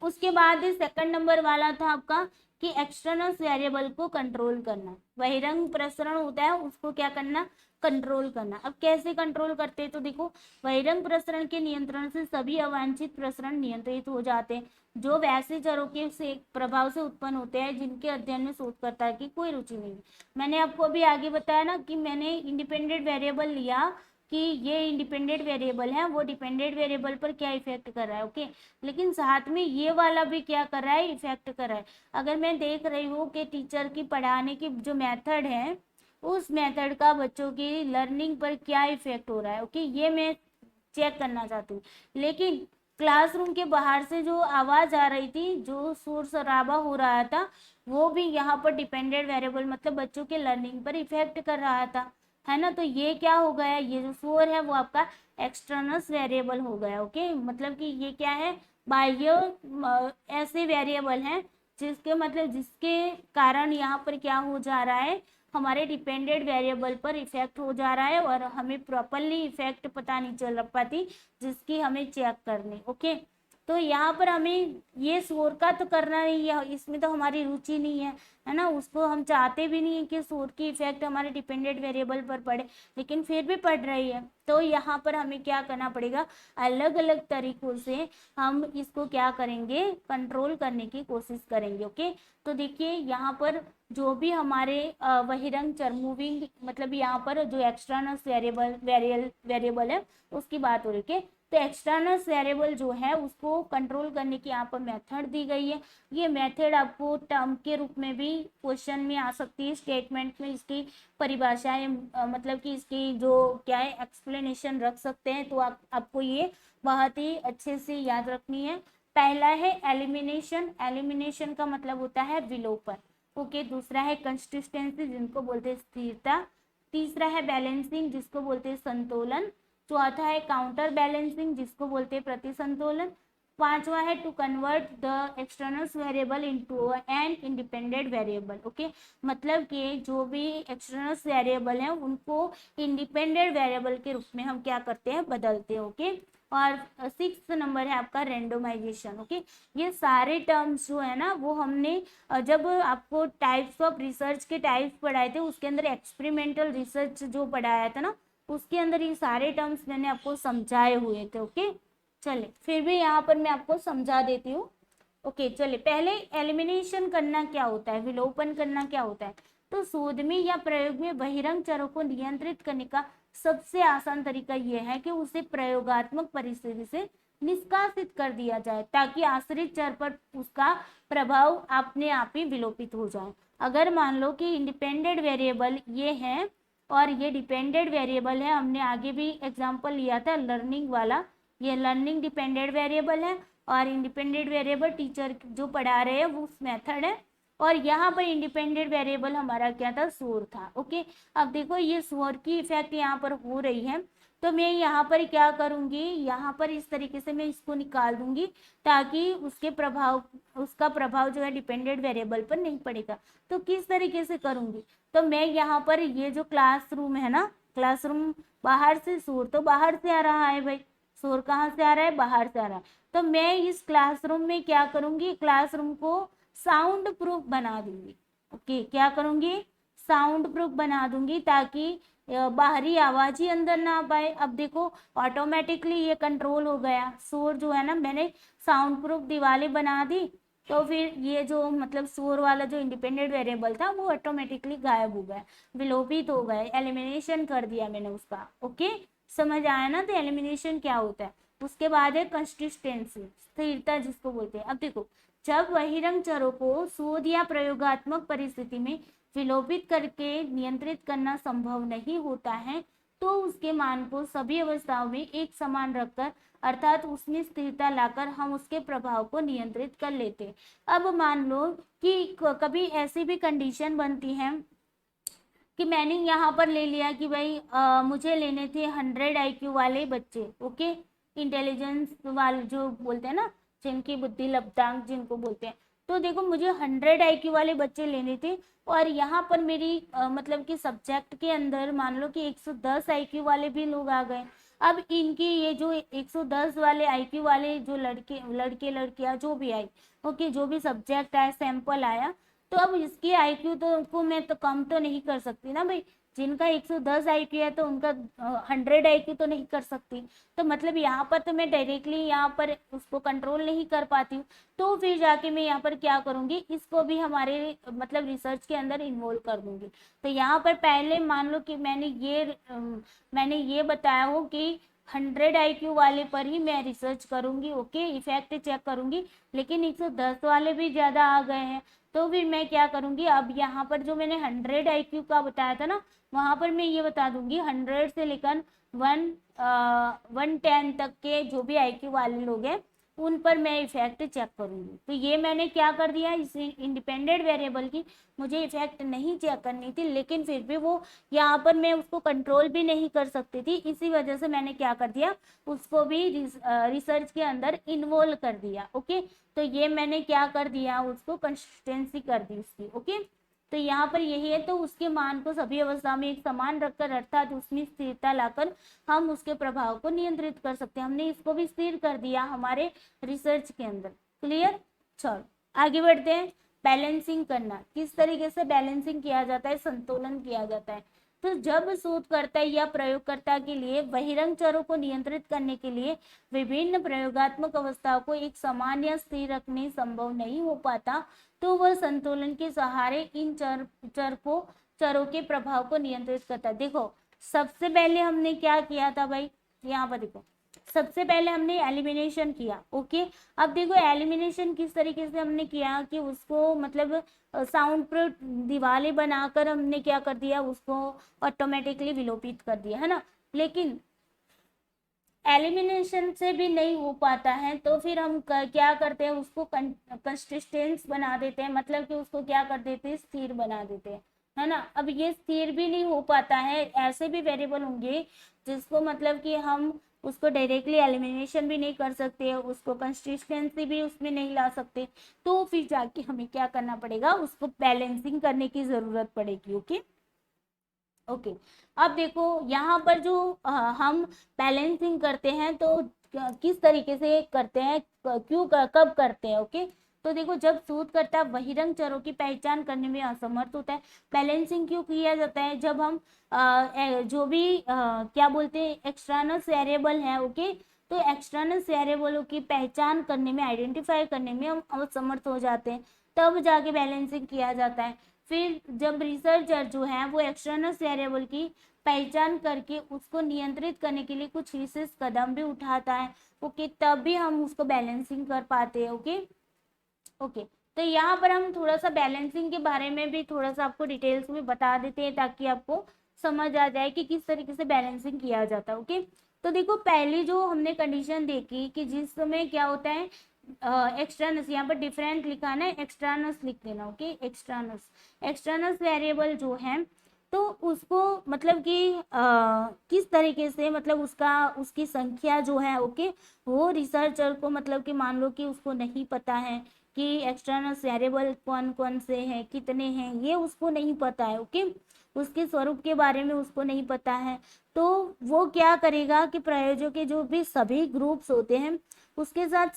उसके बाद सेकंड नंबर वाला था आपका कि एक्सटर्नल वेरिएबल को कंट्रोल करना। बहिरंग प्रसरण होता है उसको क्या करना? कंट्रोल करना। अब कैसे कंट्रोल करते हैं? तो देखो, बहिरंग प्रसरण के नियंत्रण से सभी अवांछित प्रसरण नियंत्रित हो जाते हैं जो वैसे चरों के से प्रभाव से उत्पन्न होते हैं जिनके अध्ययन में शोधकर्ता की कोई रुचि नहीं। मैंने आपको अभी आगे बताया ना कि मैंने इंडिपेंडेंट वेरिएबल लिया कि ये इंडिपेंडेंट वेरिएबल है, वो डिपेंडेंट वेरिएबल पर क्या इफेक्ट कर रहा है, ओके, लेकिन साथ में ये वाला भी क्या कर रहा है? इफेक्ट कर रहा है। अगर मैं देख रही हूँ कि टीचर की पढ़ाने की जो मेथड है उस मेथड का बच्चों की लर्निंग पर क्या इफेक्ट हो रहा है, ओके, ये मैं चेक करना चाहती हूँ। लेकिन क्लासरूम के बाहर से जो आवाज आ रही थी, जो शोर शराबा हो रहा था, वो भी यहाँ पर डिपेंडेंट वेरिएबल मतलब बच्चों के लर्निंग पर इफेक्ट कर रहा था, है ना। तो ये क्या हो गया? ये जो शोर है वो आपका एक्सटर्नल वेरिएबल हो गया, ओके, मतलब कि ये क्या है? बाह्य ऐसे वेरिएबल हैं जिसके मतलब जिसके कारण यहाँ पर क्या हो जा रहा है? हमारे डिपेंडेंट वेरिएबल पर इफेक्ट हो जा रहा है और हमें प्रॉपरली इफेक्ट पता नहीं चल पाती जिसकी हमें चेक करनी, ओके। तो यहाँ पर हमें ये शोर का तो करना नहीं है, इसमें तो हमारी रुचि नहीं है ना, उसको हम चाहते भी नहीं है कि शोर की इफेक्ट हमारे डिपेंडेंट वेरिएबल पर पड़े, लेकिन फिर भी पड़ रही है। तो यहाँ पर हमें क्या करना पड़ेगा? अलग अलग तरीकों से हम इसको क्या करेंगे? कंट्रोल करने की कोशिश करेंगे, ओके। तो देखिए यहाँ पर जो भी हमारे बहिरंग चर मूविंग मतलब यहाँ पर जो एक्सटर्नल वेरिएबल है उसकी बात हो रही है। तो एक्सटर्नल वेरिएबल जो है उसको कंट्रोल करने की यहाँ पर मेथड दी गई है। ये मेथड आपको टर्म के रूप में भी क्वेश्चन में आ सकती है, स्टेटमेंट में इसकी परिभाषाएं मतलब कि इसकी जो क्या है एक्सप्लेनेशन रख सकते हैं। तो आपको ये बहुत ही अच्छे से याद रखनी है। पहला है एलिमिनेशन। एलिमिनेशन का मतलब होता है विलोपन, ओके। दूसरा है कंसिस्टेंसी जिनको बोलते हैं स्थिरता। तीसरा है बैलेंसिंग जिसको बोलते हैं संतुलन। चौथा है काउंटर बैलेंसिंग जिसको बोलते हैं प्रतिसंतुलन। पांचवा है to convert the external variable into an independent variable, okay, मतलब कि जो भी एक्सटर्नल वेरिएबल हैं उनको इंडिपेंडेंट वेरिएबल के रूप में हम क्या करते हैं? बदलते हैं, ओके। और सिक्स्थ नंबर है आपका रेंडोमाइजेशन, ओके। ये सारे टर्म्स जो है ना वो हमने जब आपको टाइप्स ऑफ रिसर्च के टाइप्स पढ़ाए थे उसके अंदर एक्सपेरिमेंटल रिसर्च जो पढ़ाया था ना उसके अंदर ये सारे टर्म्स मैंने आपको समझाए हुए थे, ओके। चले फिर भी यहाँ पर मैं आपको समझा देती हूँ, ओके। चले पहले एलिमिनेशन करना क्या होता है, विलोपन करना क्या होता है। तो शोध में या प्रयोग में बहिरंग चरों को नियंत्रित करने का सबसे आसान तरीका यह है कि उसे प्रयोगात्मक परिस्थिति से निष्कासित कर दिया जाए ताकि आश्रित चर पर उसका प्रभाव अपने आप ही विलोपित हो जाए। अगर मान लो कि इंडिपेंडेंट वेरिएबल ये है और ये डिपेंडेंट वेरिएबल है, हमने आगे भी एग्जांपल लिया था लर्निंग वाला, ये लर्निंग डिपेंडेंट वेरिएबल है और इंडिपेंडेंट वेरिएबल टीचर जो पढ़ा रहे हैं वो उस मेथड है। और यहाँ पर इंडिपेंडेंट वेरिएबल हमारा क्या था? शोर था, ओके। अब देखो ये शोर की इफेक्ट यहाँ पर हो रही है तो मैं यहाँ पर क्या करूँगी? यहाँ पर इस तरीके से मैं इसको निकाल दूंगी ताकि उसका प्रभाव जो है डिपेंडेंट वेरिएबल पर नहीं पड़ेगा। तो किस तरीके से करूँगी? तो मैं यहाँ पर ये जो क्लासरूम है ना, क्लासरूम बाहर से शोर तो बाहर से आ रहा है भाई, शोर कहाँ से आ रहा है? बाहर से आ रहा है। तो मैं इस क्लासरूम में क्या करूँगी? क्लासरूम को साउंड प्रूफ बना दूंगी, ओके। क्या करूँगी? साउंड प्रूफ बना दूंगी ताकि बाहरी आवाज ही अंदर ना आ पाए। अब देखो ऑटोमेटिकली ये कंट्रोल हो गया, शोर जो है ना मैंने साउंड प्रूफ दीवारें बना दी तो फिर ये जो मतलब शोर वाला जो इंडिपेंडेंट वेरिएबल था वो ऑटोमेटिकली गायब हो गया, विलोपित हो गए, एलिमिनेशन कर दिया मैंने उसका, ओके। समझ आया ना? तो एलिमिनेशन क्या होता है। उसके बाद है कंसिस्टेंसी, स्थिरता जिसको बोलते हैं। अब देखो जब बहिरंग चरों को शोध या प्रयोगात्मक परिस्थिति में विलोपित करके नियंत्रित करना संभव नहीं होता है तो उसके मान को सभी अवस्थाओं में एक समान रखकर अर्थात उसमें स्थिरता लाकर हम उसके प्रभाव को नियंत्रित कर लेते। अब मान लो कि कभी ऐसी भी कंडीशन बनती है कि मैंने यहाँ पर ले लिया कि भाई मुझे लेने थे 100 IQ वाले बच्चे, ओके। इंटेलिजेंस वाले जो बोलते हैं ना, जिनकी बुद्धि लब्धांक जिनको बोलते हैं। तो देखो मुझे 100 IQ वाले बच्चे लेने थे, और यहाँ पर मेरी मतलब कि सब्जेक्ट के अंदर मान लो कि 110 IQ वाले भी लोग आ गए। अब इनकी ये जो 110 वाले IQ वाले जो लड़के लड़कियां जो भी आई, ओके, जो भी सब्जेक्ट आया, सैंपल आया, तो अब इसकी IQ तो को मैं तो कम तो नहीं कर सकती ना भाई। जिनका 110 IQ है तो उनका 100 IQ तो नहीं कर सकती। तो मतलब यहाँ पर तो मैं डायरेक्टली यहाँ पर उसको कंट्रोल नहीं कर पाती हूँ। तो फिर जाके मैं यहाँ पर क्या करूँगी, इसको भी हमारे मतलब रिसर्च के अंदर इन्वॉल्व कर दूंगी। तो यहाँ पर पहले मान लो कि मैंने ये बताया हो कि 100 IQ वाले पर ही मैं रिसर्च करूंगी, ओके, इफेक्ट चेक करूंगी। लेकिन 110 वाले भी ज्यादा आ गए हैं, तो फिर मैं क्या करूंगी, अब यहाँ पर जो मैंने 100 IQ का बताया था ना, वहां पर मैं ये बता दूंगी 100 से लेकर 110 तक के जो भी IQ वाले लोग हैं उन पर मैं इफेक्ट चेक करूंगी। तो ये मैंने क्या कर दिया, इस इंडिपेंडेंट वेरिएबल की मुझे इफेक्ट नहीं चेक करनी थी, लेकिन फिर भी वो यहाँ पर मैं उसको कंट्रोल भी नहीं कर सकती थी, इसी वजह से मैंने क्या कर दिया, उसको भी रिसर्च के अंदर इन्वॉल्व कर दिया। ओके, तो ये मैंने क्या कर दिया, उसको कंसिस्टेंसी कर दी उसकी। ओके, तो यहाँ पर यही है, तो उसके मान को सभी अवस्था में एक समान रखकर अर्थात उसमें स्थिरता लाकर हम उसके प्रभाव को नियंत्रित कर सकते हैं। हमने इसको भी स्थिर कर दिया हमारे रिसर्च के अंदर। क्लियर? चलो आगे बढ़ते हैं। बैलेंसिंग करना, किस तरीके से बैलेंसिंग किया जाता है, संतुलन किया जाता है। तो जब शोधकर्ता या प्रयोगकर्ता के लिए बहिरंग चरों को नियंत्रित करने के लिए विभिन्न प्रयोगात्मक अवस्थाओं को एक समान या स्थिर रखने संभव नहीं हो पाता, तो वह संतुलन के सहारे इन चरों के प्रभाव को नियंत्रित करता है। देखो सबसे पहले हमने क्या किया था भाई, यहाँ पर देखो सबसे पहले हमने एलिमिनेशन किया। ओके, अब देखो एलिमिनेशन किस तरीके से हमने किया कि उसको मतलब साउंड प्रूफ दीवारें बनाकर हमने क्या कर दिया, उसको ऑटोमेटिकली विलोपित कर दिया, है ना। लेकिन एलिमिनेशन से भी नहीं हो पाता है, तो फिर हम क्या करते हैं, उसको कंसिस्टेंस बना देते हैं, मतलब कि उसको क्या कर देते हैं, स्थिर बना देते हैं, है ना। अब ये स्थिर भी नहीं हो पाता है, ऐसे भी वेरिएबल होंगे जिसको मतलब कि हम उसको डायरेक्टली एलिमिनेशन भी नहीं कर सकते, उसको कंसिस्टेंसी भी उसमें नहीं ला सकते, तो फिर जाके हमें क्या करना पड़ेगा, उसको बैलेंसिंग करने की जरूरत पड़ेगी। ओके ओके, अब देखो यहाँ पर जो हम बैलेंसिंग करते हैं तो किस तरीके से करते हैं, क्यों कब करते हैं। ओके, तो देखो जब शोधकर्ता बहिरंग चरों की पहचान करने में असमर्थ होता है, बैलेंसिंग क्यों किया जाता है, जब हम जो भी क्या बोलते हैं एक्सटर्नल वेरिएबल है, ओके, तो एक्सटर्नल वेरिएबलों की पहचान करने में, आइडेंटिफाई करने में हम असमर्थ हो जाते हैं, तब जाके बैलेंसिंग किया जाता है। फिर जब रिसर्चर जो है वो एक्सटर्नल वेरिएबल की पहचान करके उसको नियंत्रित करने के लिए कुछ विशेष कदम भी उठाता है, ओके, तब भी हम उसको बैलेंसिंग कर पाते हैं। ओके ओके, तो यहाँ पर हम थोड़ा सा बैलेंसिंग के बारे में भी थोड़ा सा आपको डिटेल्स में बता देते हैं, ताकि आपको समझ आ जाए कि किस तरीके से बैलेंसिंग किया जाता है। ओके, तो देखो पहली जो हमने कंडीशन देखी कि जिस समय क्या होता है एक्सटर्नस, यहाँ पर डिफरेंट लिखाना है, एक्सटर्नस लिख देना। ओके, एक्सटर्नस वेरिएबल जो है तो उसको मतलब कि किस तरीके से मतलब उसकी संख्या जो है, ओके, वो रिसर्चर को मतलब कि मान लो कि उसको नहीं पता है कि एक्सटर्नल वेरिएबल कौन कौन से हैं, कितने हैं, ये उसको नहीं पता है। ओके, उसके स्वरूप के बारे में उसको नहीं पता है, तो वो क्या करेगा कि प्रायोजक के जो भी सभी ग्रुप्स होते हैं उसके साथ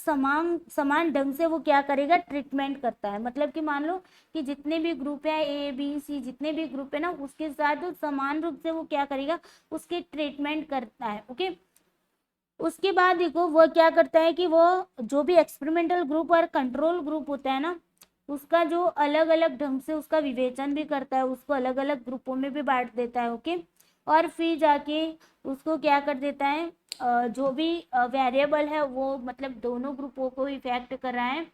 समान ढंग से वो क्या करेगा, ट्रीटमेंट करता है। मतलब कि मान लो कि जितने भी ग्रुप है ABC, जितने भी ग्रुप है ना, उसके साथ समान रूप से वो क्या करेगा, उसके ट्रीटमेंट करता है। ओके, उसके बाद देखो वो क्या करता है कि वो जो भी एक्सपेरिमेंटल ग्रुप और कंट्रोल ग्रुप होता है ना, उसका जो अलग अलग ढंग से उसका विवेचन भी करता है, उसको अलग अलग ग्रुपों में भी बांट देता है। ओके, और फिर जाके उसको क्या कर देता है, जो भी वेरिएबल है वो मतलब दोनों ग्रुपों को इफेक्ट कर रहा है,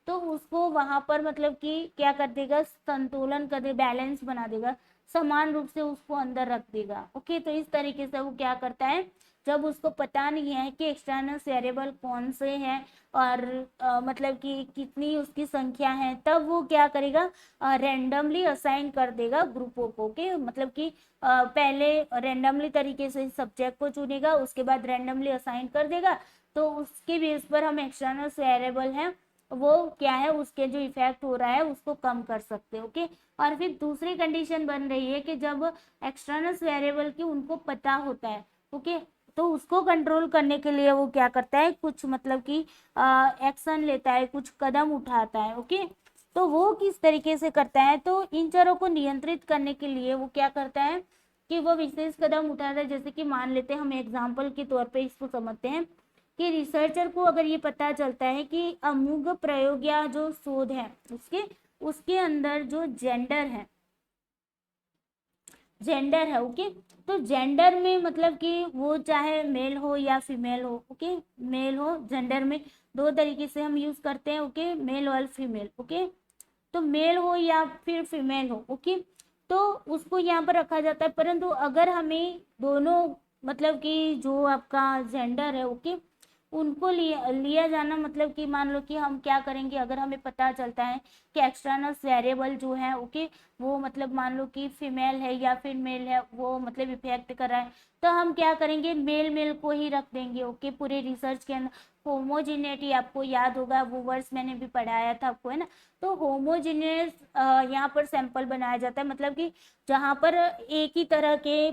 तो उसको वहां पर मतलब कि क्या कर देगा, संतुलन कर दे, बैलेंस बना देगा, समान रूप से उसको अंदर रख देगा। ओके, तो इस तरीके से वो क्या करता है, जब उसको पता नहीं है कि एक्सटर्नल वेरिएबल कौन से हैं और मतलब कि कितनी उसकी संख्या है, तब वो क्या करेगा, रैंडमली असाइन कर देगा ग्रुपों को। ओके, मतलब कि पहले रैंडमली तरीके से सब्जेक्ट को चुनेगा, उसके बाद रैंडमली असाइन कर देगा, तो उसके बेस पर हम एक्सटर्नल वेरिएबल हैं वो क्या है, उसके जो इफेक्ट हो रहा है उसको कम कर सकते हैं। ओके, और फिर दूसरी कंडीशन बन रही है कि जब एक्सटर्नल वेरिएबल की उनको पता होता है, ओके, तो उसको कंट्रोल करने के लिए वो क्या करता है, कुछ मतलब कि एक्शन लेता है, कुछ कदम उठाता है। ओके, तो वो किस तरीके से करता है, तो इन चरों को नियंत्रित करने के लिए वो क्या करता है कि वो विशेष कदम उठाता है। जैसे कि मान लेते हैं, हम एग्जाम्पल के तौर पे इसको समझते हैं कि रिसर्चर को अगर ये पता चलता है कि अमुक प्रयोग या जो शोध है उसके उसके अंदर जो जेंडर है, ओके, तो जेंडर में मतलब कि वो चाहे मेल हो या फीमेल हो, ओके, मेल हो, जेंडर में दो तरीके से हम यूज करते हैं, ओके, मेल और फीमेल। ओके, तो मेल हो या फिर फीमेल हो, ओके, तो उसको यहाँ पर रखा जाता है। परंतु अगर हमें दोनों मतलब कि जो आपका जेंडर है, ओके, उनको लिया जाना, मतलब कि मान लो कि हम क्या करेंगे, अगर हमें पता चलता है कि एक्सटर्नल वेरिएबल जो है, ओके, वो मतलब मान लो कि फीमेल है या फिर मेल है, वो मतलब इफेक्ट कर रहा है, तो हम क्या करेंगे, मेल मेल को ही रख देंगे। ओके, पूरे रिसर्च के अंदर होमोजिनिटी, आपको याद होगा वो वर्ड्स मैंने भी पढ़ाया था आपको, है ना, तो होमोजिनियस यहाँ पर सैंपल बनाया जाता है, मतलब कि जहाँ पर एक ही तरह के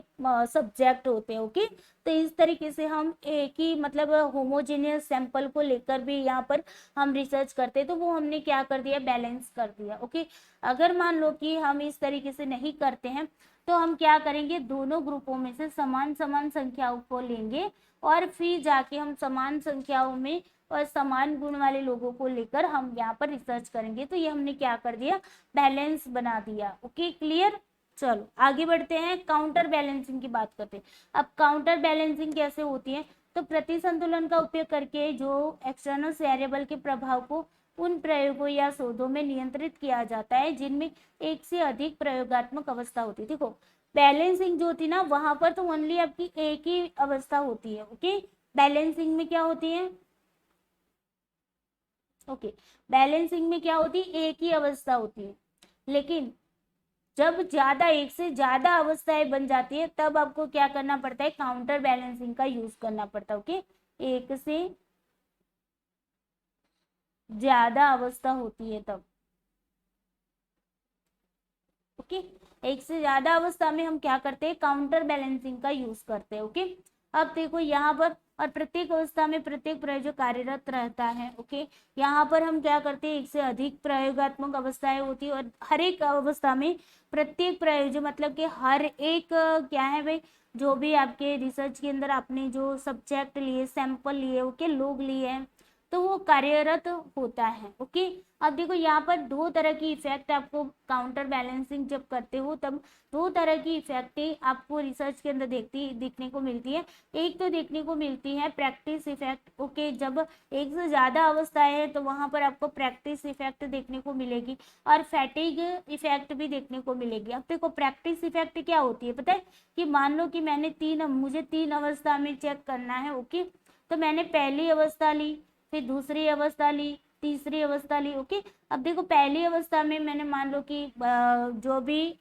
सब्जेक्ट होते हैं। ओके, तो इस तरीके से हम एक ही मतलब होमोजेनियस सैंपल को लेकर भी यहाँ पर हम रिसर्च करते हैं, तो वो हमने क्या कर दिया, बैलेंस कर दिया। ओके, अगर मान लो कि हम इस तरीके से नहीं करते हैं, तो हम क्या करेंगे, दोनों ग्रुपों में से समान समान संख्याओं को लेंगे और फिर जाके हम समान संख्याओं में और समान गुण वाले लोगों को लेकर हम यहाँ पर रिसर्च करेंगे। तो ये हमने क्या कर दिया, बैलेंस बना दिया। Okay, clear. चलो आगे बढ़ते हैं, काउंटर बैलेंसिंग की बात करते हैं। अब काउंटर बैलेंसिंग कैसे होती है, तो प्रति संतुलन का उपयोग करके जो एक्सटर्नल वेरिएबल के प्रभाव को उन प्रयोगों या शोधों में नियंत्रित किया जाता है जिनमें एक से अधिक प्रयोगात्मक अवस्था होती है। देखो, बैलेंसिंग जो होती है ना, वहां पर तो ओनली आपकी एक ही अवस्था होती है। ओके, बैलेंसिंग में क्या होती है, ओके, बैलेंसिंग में क्या होती है, एक ही अवस्था होती है। लेकिन जब ज्यादा, एक से ज्यादा अवस्थाएं बन जाती है, तब आपको क्या करना पड़ता है, काउंटर बैलेंसिंग का यूज करना पड़ता है। ओके, एक से ज्यादा अवस्था होती है तब, ओके, एक से ज्यादा अवस्था में हम क्या करते हैं, काउंटर बैलेंसिंग का यूज करते हैं। ओके, अब देखो यहाँ पर, और प्रत्येक अवस्था में प्रत्येक प्रयोग कार्यरत रहता है। ओके, यहाँ पर हम क्या करते हैं, एक से अधिक प्रयोगात्मक अवस्थाएं होती है और हर एक अवस्था में प्रत्येक प्रयोग मतलब कि हर एक क्या है भाई, जो भी आपके रिसर्च के अंदर आपने जो सब्जेक्ट लिए, सैंपल लिए, ओके, लोग लिए हैं, तो वो कार्यरत होता है। ओके, अब देखो यहाँ पर दो तरह की इफेक्ट आपको काउंटर बैलेंसिंग जब करते हो तब दो तरह की इफेक्ट आपको रिसर्च के अंदर देखने को मिलती है। एक तो देखने को मिलती है प्रैक्टिस इफेक्ट। ओके, जब एक से ज्यादा अवस्थाएं है तो वहां पर आपको प्रैक्टिस इफेक्ट देखने को मिलेगी और फैटिग इफेक्ट भी देखने को मिलेगी। अब देखो, प्रैक्टिस इफेक्ट क्या होती है पता है, कि मान लो कि मुझे तीन अवस्था में चेक करना है। ओके, तो मैंने पहली अवस्था ली, फिर दूसरी अवस्था ली, तीसरी अवस्था ली। ओके, अब देखो पहली अवस्था में मैंने मान लो कि जो भी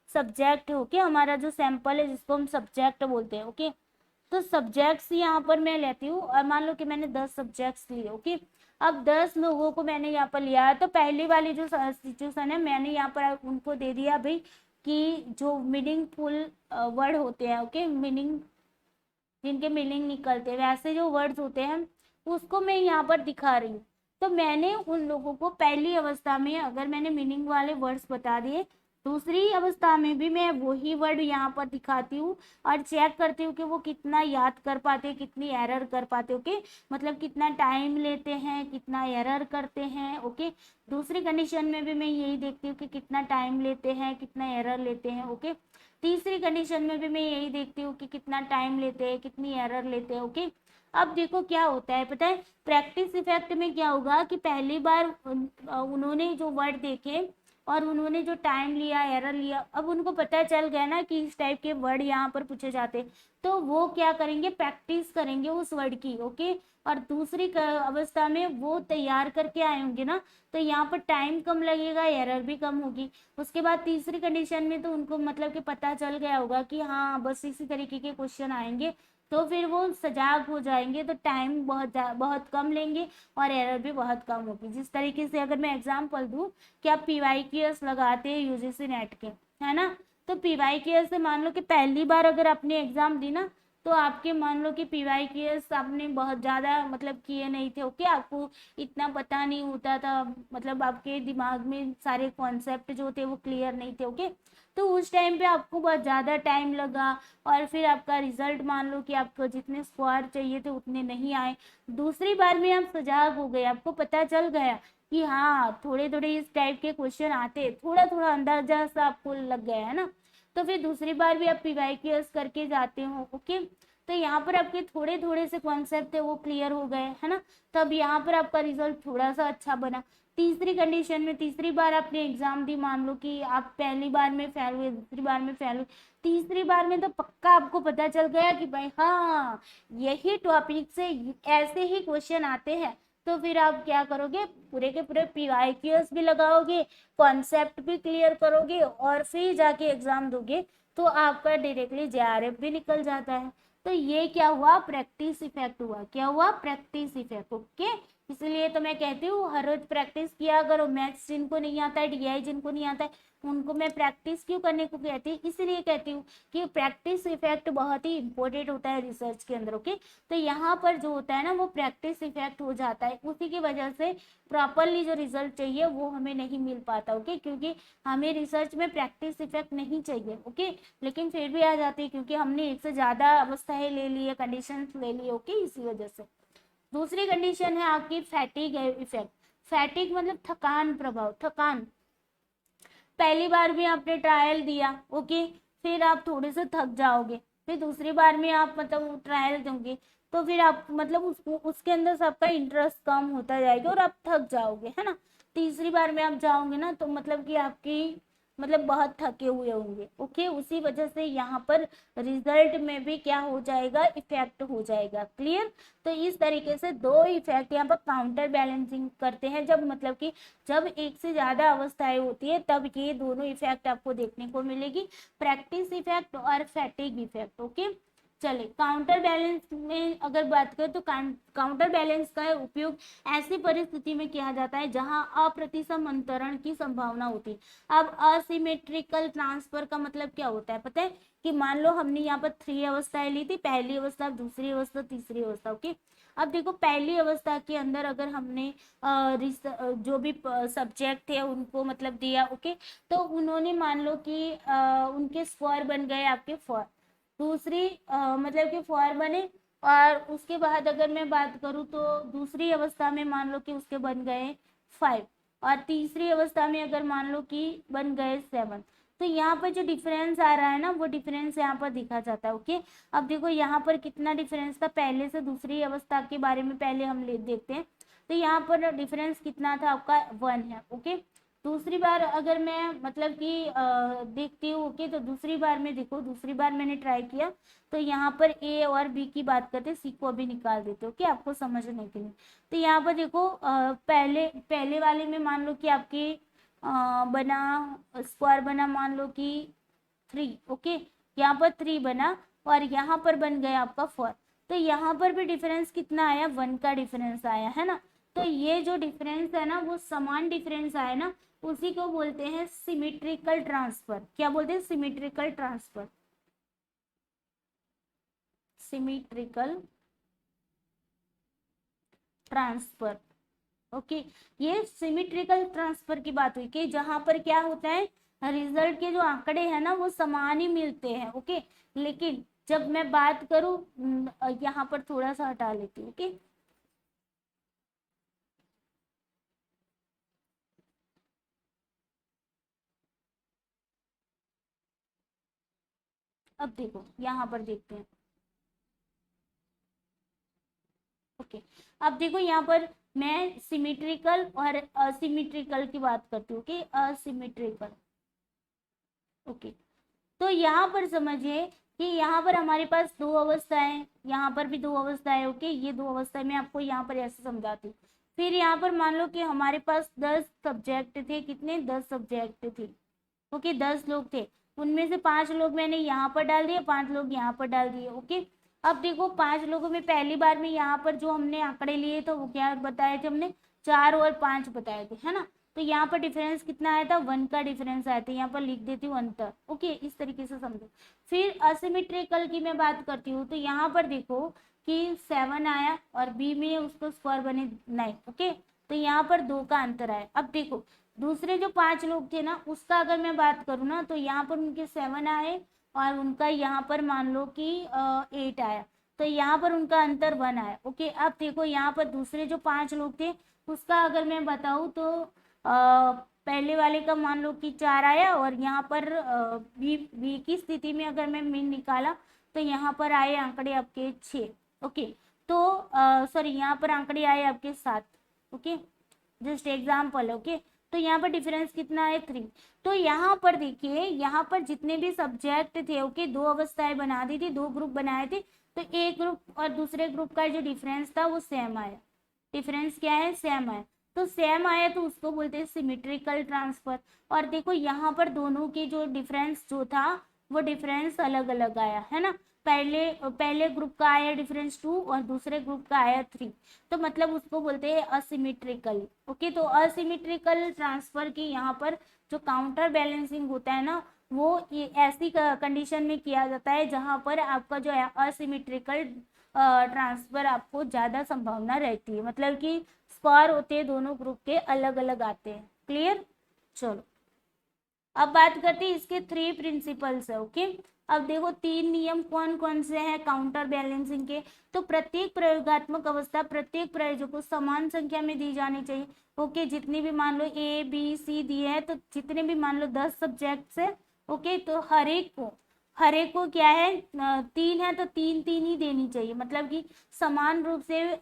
सब्जेक्ट है, ओके, हमारा जो सैंपल है जिसको हम सब्जेक्ट बोलते हैं। ओके, तो सब्जेक्ट्स यहाँ पर मैं लेती हूँ और मान लो कि मैंने 10 सब्जेक्ट्स लिए। ओके, अब 10 लोगों को मैंने यहाँ पर लिया है, तो पहली वाली जो सिचुएशन है मैंने यहाँ पर उनको दे दिया भाई कि जो मीनिंगफुल वर्ड होते हैं, ओके, मीनिंग जिनके मीनिंग निकलते हैं वैसे जो वर्ड्स होते हैं उसको मैं यहाँ पर दिखा रही हूँ। तो मैंने उन लोगों को पहली अवस्था में अगर मैंने मीनिंग वाले वर्ड्स बता दिए, दूसरी अवस्था में भी मैं वही वर्ड यहाँ पर दिखाती हूँ और चेक करती हूँ कि वो कितना याद कर पाते, कितनी एरर कर पाते। ओके, मतलब कितना टाइम लेते हैं, कितना एरर करते हैं। ओके, दूसरी कंडीशन में भी मैं यही देखती हूँ कि कितना टाइम लेते हैं, कितना एरर लेते हैं। ओके, तीसरी कंडीशन में भी मैं यही देखती हूँ कि कितना टाइम लेते हैं, कितनी एरर लेते हैं। ओके, अब देखो क्या होता है पता है, प्रैक्टिस इफेक्ट में क्या होगा कि पहली बार उन्होंने जो वर्ड देखे और उन्होंने जो टाइम लिया, एरर लिया, अब उनको पता चल गया ना कि इस टाइप के वर्ड यहाँ पर पूछे जाते, तो वो क्या करेंगे, प्रैक्टिस करेंगे उस वर्ड की। ओके, और दूसरी अवस्था में वो तैयार करके आए होंगे ना, तो यहाँ पर टाइम कम लगेगा, एरर भी कम होगी। उसके बाद तीसरी कंडीशन में तो उनको मतलब कि पता चल गया होगा कि हाँ बस इसी तरीके के क्वेश्चन आएंगे, तो फिर वो सजाग हो जाएंगे, तो टाइम बहुत कम लेंगे और एरर भी बहुत कम होगी। जिस तरीके से अगर मैं एग्जांपल दूं कि आप PYQS लगाते हैं यूजीसी नेट के, है ना, तो PYQS से मान लो कि पहली बार अगर आपने एग्जाम दी ना, तो आपके मान लो कि PYQS आपने बहुत ज़्यादा मतलब किए नहीं थे। ओके, आपको इतना पता नहीं होता था, मतलब आपके दिमाग में सारे कॉन्सेप्ट जो थे वो क्लियर नहीं थे। ओके, तो उस टाइम पे आपको बहुत ज़्यादा टाइम लगा और फिर आपका रिजल्ट मान लो कि आपको जितने स्कोर चाहिए थे उतने नहीं आए। दूसरी बार में आप सजाग हो गए, आपको पता चल गया कि हाँ थोड़े थोड़े इस टाइप के क्वेश्चन आते, थोड़ा थोड़ा अंदाजा सा आपको लग गया है ना, तो फिर दूसरी बार भी आप PYQS करके जाते हो। ओके, तो यहाँ पर आपके थोड़े थोड़े से कॉन्सेप्ट है वो क्लियर हो गए, है ना, तब यहाँ पर आपका रिजल्ट थोड़ा सा अच्छा बना। तीसरी कंडीशन में तीसरी बार आपने एग्जाम दी, मान लो कि आप पहली बार में फेल हुए, दूसरी बार में फेल हुए, तीसरी बार में तो पक्का आपको पता चल गया कि भाई हाँ यही टॉपिक से ऐसे ही क्वेश्चन आते हैं, तो फिर आप क्या करोगे, पूरे के पूरे PYQS भी लगाओगे, कॉन्सेप्ट भी क्लियर करोगे और फिर जाके एग्जाम दोगे, तो आपका डायरेक्टली JRF भी निकल जाता है। तो ये क्या हुआ, प्रैक्टिस इफेक्ट हुआ। क्या हुआ, प्रैक्टिस इफेक्ट। ओके, इसलिए तो मैं कहती हूँ हर रोज प्रैक्टिस किया करो। मैथ्स जिनको नहीं आता है, DI जिनको नहीं आता है, उनको मैं प्रैक्टिस क्यों करने को कहती हूँ, इसलिए कहती हूँ कि प्रैक्टिस इफेक्ट बहुत ही इंपॉर्टेंट होता है रिसर्च के अंदर। ओके, तो यहाँ पर जो होता है ना वो प्रैक्टिस इफेक्ट हो जाता है, उसी की वजह से प्रॉपरली जो रिजल्ट चाहिए वो हमें नहीं मिल पाता। ओके, क्योंकि हमें रिसर्च में प्रैक्टिस इफेक्ट नहीं चाहिए। ओके, लेकिन फिर भी आ जाती है क्योंकि हमने एक से ज्यादा अवस्थाएं ले ली है, कंडीशन ले ली। ओके, इसी वजह से। दूसरी कंडीशन है आपकी फैटिग इफेक्ट। फैटिग मतलब थकान प्रभाव, थकान। पहली बार भी आपने ट्रायल दिया, ओके, फिर आप थोड़े से थक जाओगे, फिर दूसरी बार में आप मतलब ट्रायल दोगे, तो फिर आप मतलब उसके अंदर सबका इंटरेस्ट कम होता जाएगा और आप थक जाओगे, है ना। तीसरी बार में आप जाओगे ना तो मतलब कि आपकी मतलब बहुत थके हुए होंगे। ओके, उसी वजह से यहाँ पर रिजल्ट में भी क्या हो जाएगा, इफेक्ट हो जाएगा। क्लियर। तो इस तरीके से दो इफेक्ट यहाँ पर काउंटर बैलेंसिंग करते हैं, जब मतलब कि जब एक से ज्यादा अवस्थाएं होती है तब ये दोनों इफेक्ट आपको देखने को मिलेगी, प्रैक्टिस इफेक्ट और फैटिग इफेक्ट। ओके, चले काउंटर बैलेंस में अगर बात करें तो काउंटर बैलेंस का उपयोग ऐसी परिस्थिति में किया जाता है जहां अप्रतिसम अंतरण की संभावना होती है। अब असिमेट्रिकल ट्रांसफर का मतलब क्या होता है पता है, कि मान लो हमने यहाँ पर 3 अवस्थाएं ली थी, पहली अवस्था, दूसरी अवस्था, तीसरी अवस्था। ओके, अब देखो पहली अवस्था के अंदर अगर हमने जो भी सब्जेक्ट थे उनको मतलब दिया, ओके, तो उन्होंने मान लो कि उनके स्कोर बन गए आपके 4। दूसरी मतलब कि 4 बने, और उसके बाद अगर मैं बात करूँ तो दूसरी अवस्था में मान लो कि उसके बन गए 5, और तीसरी अवस्था में अगर मान लो कि बन गए 7। तो यहाँ पर जो डिफरेंस आ रहा है ना वो डिफरेंस यहाँ पर दिखा जाता है। ओके, अब देखो यहाँ पर कितना डिफरेंस था, पहले से दूसरी अवस्था के बारे में पहले हम देखते हैं। तो यहाँ पर डिफरेंस कितना था आपका, 1 है। ओके, दूसरी बार अगर मैं मतलब कि देखती हूँ, ओके, तो दूसरी बार में देखो, दूसरी बार मैंने ट्राई किया तो यहाँ पर ए और बी की बात करते, सी को अभी निकाल देते, ओके, आपको समझने के लिए। तो यहाँ पर देखो पहले पहले वाले में मान लो कि आपकी बना स्क्वायर बना मान लो कि 3। ओके, यहाँ पर 3 बना और यहाँ पर बन गया आपका 4। तो यहाँ पर भी डिफरेंस कितना आया, 1 का डिफरेंस आया, है ना। तो ये जो डिफरेंस है ना वो समान डिफरेंस आया ना, उसी को बोलते हैं सिमेट्रिकल ट्रांसफर। क्या बोलते हैं, symmetrical transfer, symmetrical transfer. Okay, ये सिमेट्रिकल ट्रांसफर की बात हुई कि जहां पर क्या होता है, रिजल्ट के जो आंकड़े हैं ना वो समान ही मिलते हैं। ओके, लेकिन जब मैं बात करूं, यहाँ पर थोड़ा सा हटा लेती हूँ। ओके, अब देखो यहाँ पर देखते हैं। ओके, अब देखो यहाँ पर मैं सिमेट्रिकल और असिमेट्रिकल की बात करती हूँ कि असिमेट्रिकल। ओके, तो यहाँ पर समझिए कि यहाँ पर हमारे पास दो अवस्थाएं, यहाँ पर भी दो अवस्थाएं। ओके, ये दो अवस्थाएं मैं आपको यहाँ पर ऐसे समझाती हूँ। फिर यहाँ पर मान लो कि हमारे पास 10 सब्जेक्ट थे। कितने? 10 सब्जेक्ट थे। ओके, 10 लोग थे, उनमें से 5 लोग मैंने यहाँ पर डाल दिए, 5 लोग यहाँ पर डाल दिए। ओके, अब देखो 5 लोगों में पहली बार में यहाँ पर जो हमने आंकड़े लिए तो वो क्या बताए थे हमने? 4 और 5 बताए थे, है ना। तो यहाँ पर डिफरेंस कितना आया था? 1 का डिफरेंस आया था। यहाँ पर लिख देती हूँ अंतर। ओके, इस तरीके से समझो। फिर असिमेट्रिकल की मैं बात करती हूँ, तो यहाँ पर देखो कि 7 आया और बी में उसको स्क्वायर बने 9। ओके, तो यहाँ पर 2 का अंतर आया। अब देखो दूसरे जो 5 लोग थे ना, उसका अगर मैं बात करूँ ना, तो यहाँ पर उनके 7 आए और उनका यहाँ पर मान लो कि 8 आया, तो यहाँ पर उनका अंतर 1 आया। ओके, अब देखो यहाँ पर दूसरे जो 5 लोग थे उसका अगर मैं बताऊँ तो पहले वाले का मान लो कि 4 आया और यहाँ पर बी की स्थिति में अगर मैं मीन निकाला तो यहाँ पर आए आंकड़े आपके 6। ओके, तो सॉरी यहाँ पर आंकड़े आए आपके 7। Okay, just example. ओके, तो यहाँ पर डिफरेंस कितना है? 3। तो यहाँ पर देखिए, यहाँ पर जितने भी सब्जेक्ट थे, ओके, दो अवस्थाएं बना दी थी, दो ग्रुप बनाए थे, तो एक ग्रुप और दूसरे ग्रुप का जो डिफरेंस था वो सेम आया। डिफरेंस क्या है? सेम आया। तो सेम आया तो उसको बोलते हैं सिमेट्रिकल ट्रांसफर। और देखो यहाँ पर दोनों के जो डिफरेंस जो था वो डिफरेंस अलग अलग आया, है ना। पहले ग्रुप का आया डिफरेंस 2 और दूसरे ग्रुप का आया 3, तो मतलब उसको बोलते हैं असिमेट्रिकल। ओके, तो असिमेट्रिकल ट्रांसफर की यहाँ पर जो काउंटर बैलेंसिंग होता है ना, वो ऐसी कंडीशन में किया जाता है जहां पर आपका जो है असिमेट्रिकल ट्रांसफर आपको ज्यादा संभावना रहती है, मतलब कि स्कोर होते हैं दोनों ग्रुप के अलग अलग आते हैं। क्लियर? चलो अब बात करते हैं इसके 3 प्रिंसिपल्स है। ओके, अब देखो 3 नियम कौन कौन से हैं काउंटर बैलेंसिंग के। तो प्रत्येक प्रयोगात्मक अवस्था प्रत्येक प्रयोजक को समान संख्या में दी जानी चाहिए। ओके, जितनी भी मान लो ए बी सी दी है, तो जितने भी मान लो 10 सब्जेक्ट्स है, ओके, तो हर एक को क्या है? 3 है तो 3 3 ही देनी चाहिए, मतलब कि समान रूप से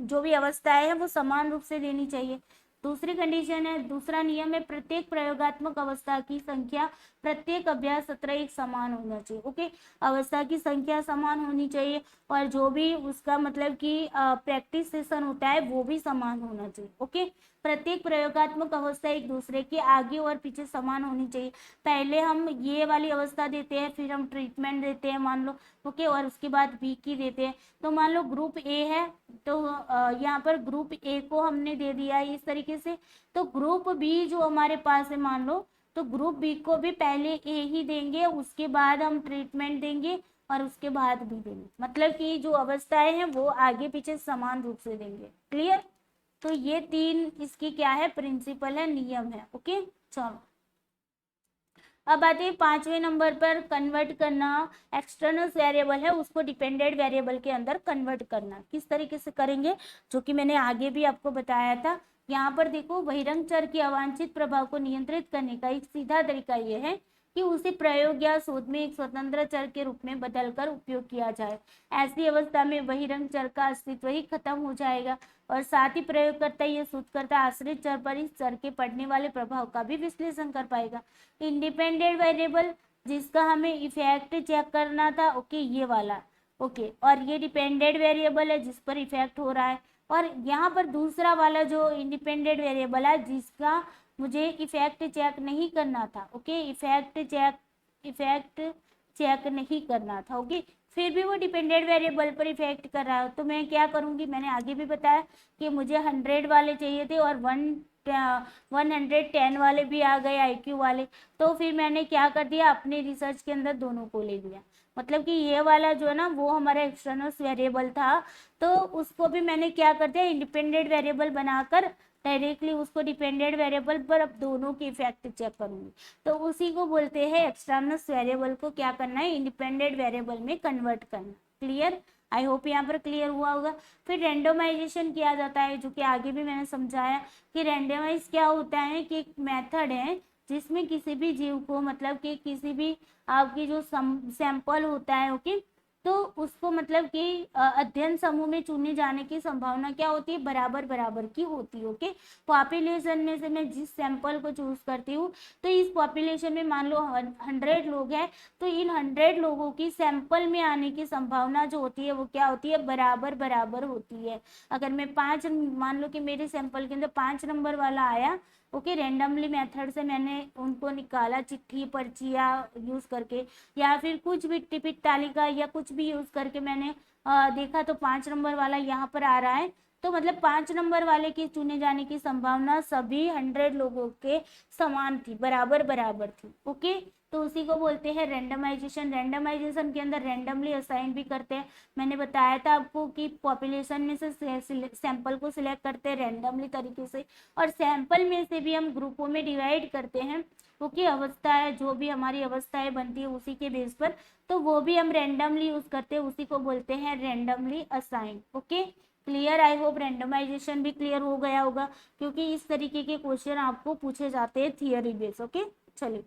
जो भी अवस्थाएं है वो समान रूप से देनी चाहिए। दूसरी कंडीशन है, दूसरा नियम है, प्रत्येक प्रयोगात्मक अवस्था की संख्या प्रत्येक अभ्यास सत्र एक समान होना चाहिए। ओके, अवस्था की संख्या समान होनी चाहिए और जो भी उसका मतलब कि प्रैक्टिस सेशन होता है वो भी समान होना चाहिए। ओके, प्रत्येक प्रयोगात्मक अवस्था एक दूसरे के आगे और पीछे समान होनी चाहिए। पहले हम ये वाली अवस्था देते हैं, फिर हम ट्रीटमेंट देते हैं मान लो, ओके, और उसके बाद बी की देते हैं। तो मान लो ग्रुप ए है, तो यहाँ पर ग्रुप ए को हमने दे दिया है इस तरीके से। तो ग्रुप बी जो हमारे पास है मान लो, तो ग्रुप बी को भी पहले ए ही देंगे, उसके बाद हम ट्रीटमेंट देंगे और उसके बाद भी देंगे, मतलब कि जो अवस्थाएं हैं वो आगे पीछे समान रूप से देंगे। क्लियर? तो ये 3 इसकी क्या है? प्रिंसिपल है, नियम है। ओके, चलो अब आते हैं 5वें नंबर पर, कन्वर्ट करना। एक्सटर्नल वेरिएबल है उसको डिपेंडेंट वेरिएबल के अंदर कन्वर्ट करना। किस तरीके से करेंगे, जो कि मैंने आगे भी आपको बताया था। यहाँ पर देखो, बहिरंग चर के अवांछित प्रभाव को नियंत्रित करने का एक सीधा तरीका यह है कि उसे प्रयोग या शोध में एक स्वतंत्र चर के रूप में बदलकर उपयोग किया जाए। ऐसी अवस्था में बहिरंग चर का अस्तित्व ही खत्म हो जाएगा और साथ ही प्रयोगकर्ता या शोधकर्ता आश्रित चर पर इस चर के पड़ने वाले प्रभाव का भी विश्लेषण कर पाएगा। इंडिपेंडेंट वेरिएबल जिसका हमें इफेक्ट चेक करना था, ओके, ये वाला। ओके, और ये डिपेंडेंट वेरिएबल है जिस पर इफेक्ट हो रहा है, और यहाँ पर दूसरा वाला जो इंडिपेंडेंट वेरिएबल है जिसका मुझे इफेक्ट चेक नहीं करना था। ओके, इफेक्ट चेक नहीं करना था। ओके, फिर भी वो डिपेंडेंट वेरिएबल पर इफेक्ट कर रहा है, तो मैं क्या करूंगी, मैंने आगे भी बताया कि मुझे 100 वाले चाहिए थे और 110 वाले भी आ गए IQ वाले। तो फिर मैंने क्या कर दिया, अपने रिसर्च के अंदर दोनों को ले लिया। मतलब कि ये वाला जो है ना वो हमारा एक्सटर्नल वेरिएबल था, तो उसको भी मैंने क्या कर दिया, इंडिपेंडेंट वेरिएबल बनाकर डायरेक्टली उसको डिपेंडेंट वेरिएबल पर अब दोनों के इफेक्ट चेक करूंगी। तो उसी को बोलते हैं एक्सटर्नल वेरिएबल को क्या करना है, इंडिपेंडेंट वेरिएबल में कन्वर्ट करना। क्लियर? आई होप यहाँ पर क्लियर हुआ होगा। फिर रेंडोमाइजेशन किया जाता है, जो कि आगे भी मैंने समझाया कि रेंडोमाइज क्या होता है कि एक मेथड है जिसमें किसी भी जीव को, मतलब कि किसी भी आपकी जो सैंपल होता है, ओके, तो उसको मतलब कि अध्ययन समूह में चुने जाने की संभावना क्या होती है, बराबर बराबर की होती है। ओके, पॉपुलेशन में से मैं जिस सैंपल को चूज करती हूँ, तो इस पॉपुलेशन में मान लो 100 लोग हैं, तो इन 100 लोगों की सैंपल में आने की संभावना जो होती है वो क्या होती है, बराबर बराबर होती है। अगर मैं 5 मान लो कि मेरे सैंपल के अंदर 5 नंबर वाला आया, ओके, रेंडमली मेथड से मैंने उनको निकाला, चिट्ठी पर्चिया यूज करके या फिर कुछ भी टिपिक तालिका या कुछ भी यूज करके मैंने देखा, तो 5 नंबर वाला यहाँ पर आ रहा है, तो मतलब 5 नंबर वाले की चुने जाने की संभावना सभी 100 लोगों के समान थी, बराबर बराबर थी। ओके, तो उसी को बोलते हैं रेंडमाइजेशन। रेंडमाइजेशन के अंदर रेंडमली असाइन भी करते हैं। मैंने बताया था आपको कि पॉपुलेशन में से सैंपल को सिलेक्ट करते हैं रेंडमली तरीके से, और सैंपल में से भी हम ग्रुपों में डिवाइड करते हैं। ओके, अवस्था है, जो भी हमारी अवस्थाएं बनती है उसी के बेस पर, तो वो भी हम रेंडमली यूज करते हैं, उसी को बोलते हैं randomly assign. Okay, clear? I hope randomisation भी क्लियर हो गया होगा, क्योंकि इस तरीके के क्वेश्चन आपको पूछे जाते हैं थियरी बेस। ओके, चलिए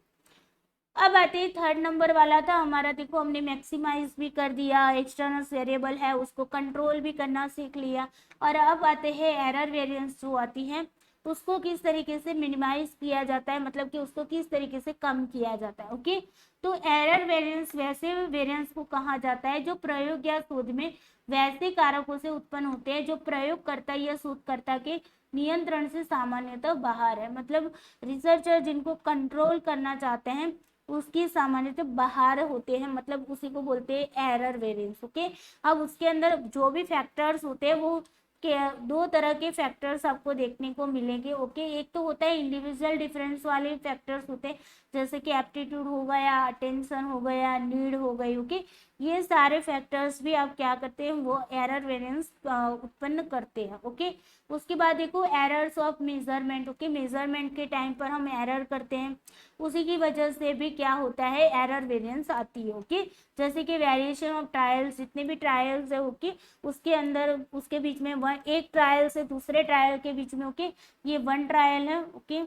अब आते हैं थर्ड नंबर वाला था हमारा। देखो हमने मैक्सिमाइज भी कर दिया, एक्सटर्नल वेरिएबल है उसको कंट्रोल भी करना सीख लिया, और अब आते हैं एरर वेरिएंस जो आती है, तो उसको किस तरीके से मिनिमाइज किया जाता है, मतलब कि उसको किस तरीके से कम किया जाता है। ओके, तो एरर वेरिएंस वैसे वेरिएंस को कहा जाता है जो प्रयोग या शोध में वैसे कारकों से उत्पन्न होते हैं जो प्रयोगकर्ता या शोधकर्ता के नियंत्रण से सामान्यतः बाहर है। मतलब रिसर्चर जिनको कंट्रोल करना चाहते हैं उसकी सामान्यतः बाहर होते हैं, मतलब उसी को बोलते हैं एरर वेरिएंस। ओके, अब उसके अंदर जो भी फैक्टर्स होते हैं वो के 2 तरह के फैक्टर्स आपको देखने को मिलेंगे। ओके, एक तो होता है इंडिविजुअल डिफरेंस वाले फैक्टर्स होते हैं, जैसे कि एप्टीट्यूड हो गया, अटेंशन हो गया, नीड हो गई। ओके, ये सारे फैक्टर्स भी आप क्या करते हैं, वो एरर वेरिएंस उत्पन्न करते हैं। ओके, उसके बाद देखो errors of measurement. Okay, measurement के टाइम पर हम एरर करते हैं, उसी की वजह से भी क्या होता है, एरर वेरिएंस आती है। ओके, जैसे कि वेरिएशन ऑफ ट्रायल्स, जितने भी ट्रायल्स है ओके, उसके अंदर उसके बीच में एक ट्रायल से दूसरे ट्रायल के बीच में, ओके, ये 1 ट्रायल है, ओके,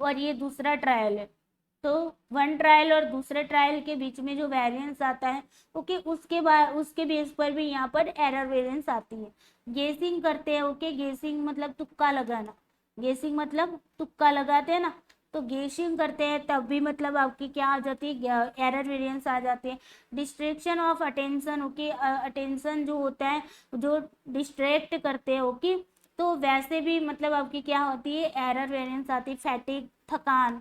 और ये दूसरा ट्रायल है, तो 1 ट्रायल और दूसरे ट्रायल के बीच में जो वेरिएंस आता है, ओके, उसके बाद उसके बेस पर भी यहाँ पर एरर वेरिएंस आती है। गेसिंग करते हैं, ओके, गेसिंग मतलब तुक्का लगाना, गेसिंग मतलब तुक्का लगाते हैं ना, तो गेसिंग करते हैं तब भी मतलब आपकी क्या आ जाती है, एरर वेरिएंस आ जाते हैं। Distraction of attention. Okay, attention जो होता है, जो डिस्ट्रैक्ट करते हैं, ओके, तो वैसे भी मतलब आपकी क्या होती है, एरर वेरिएंस आती है। फैटिग, थकान,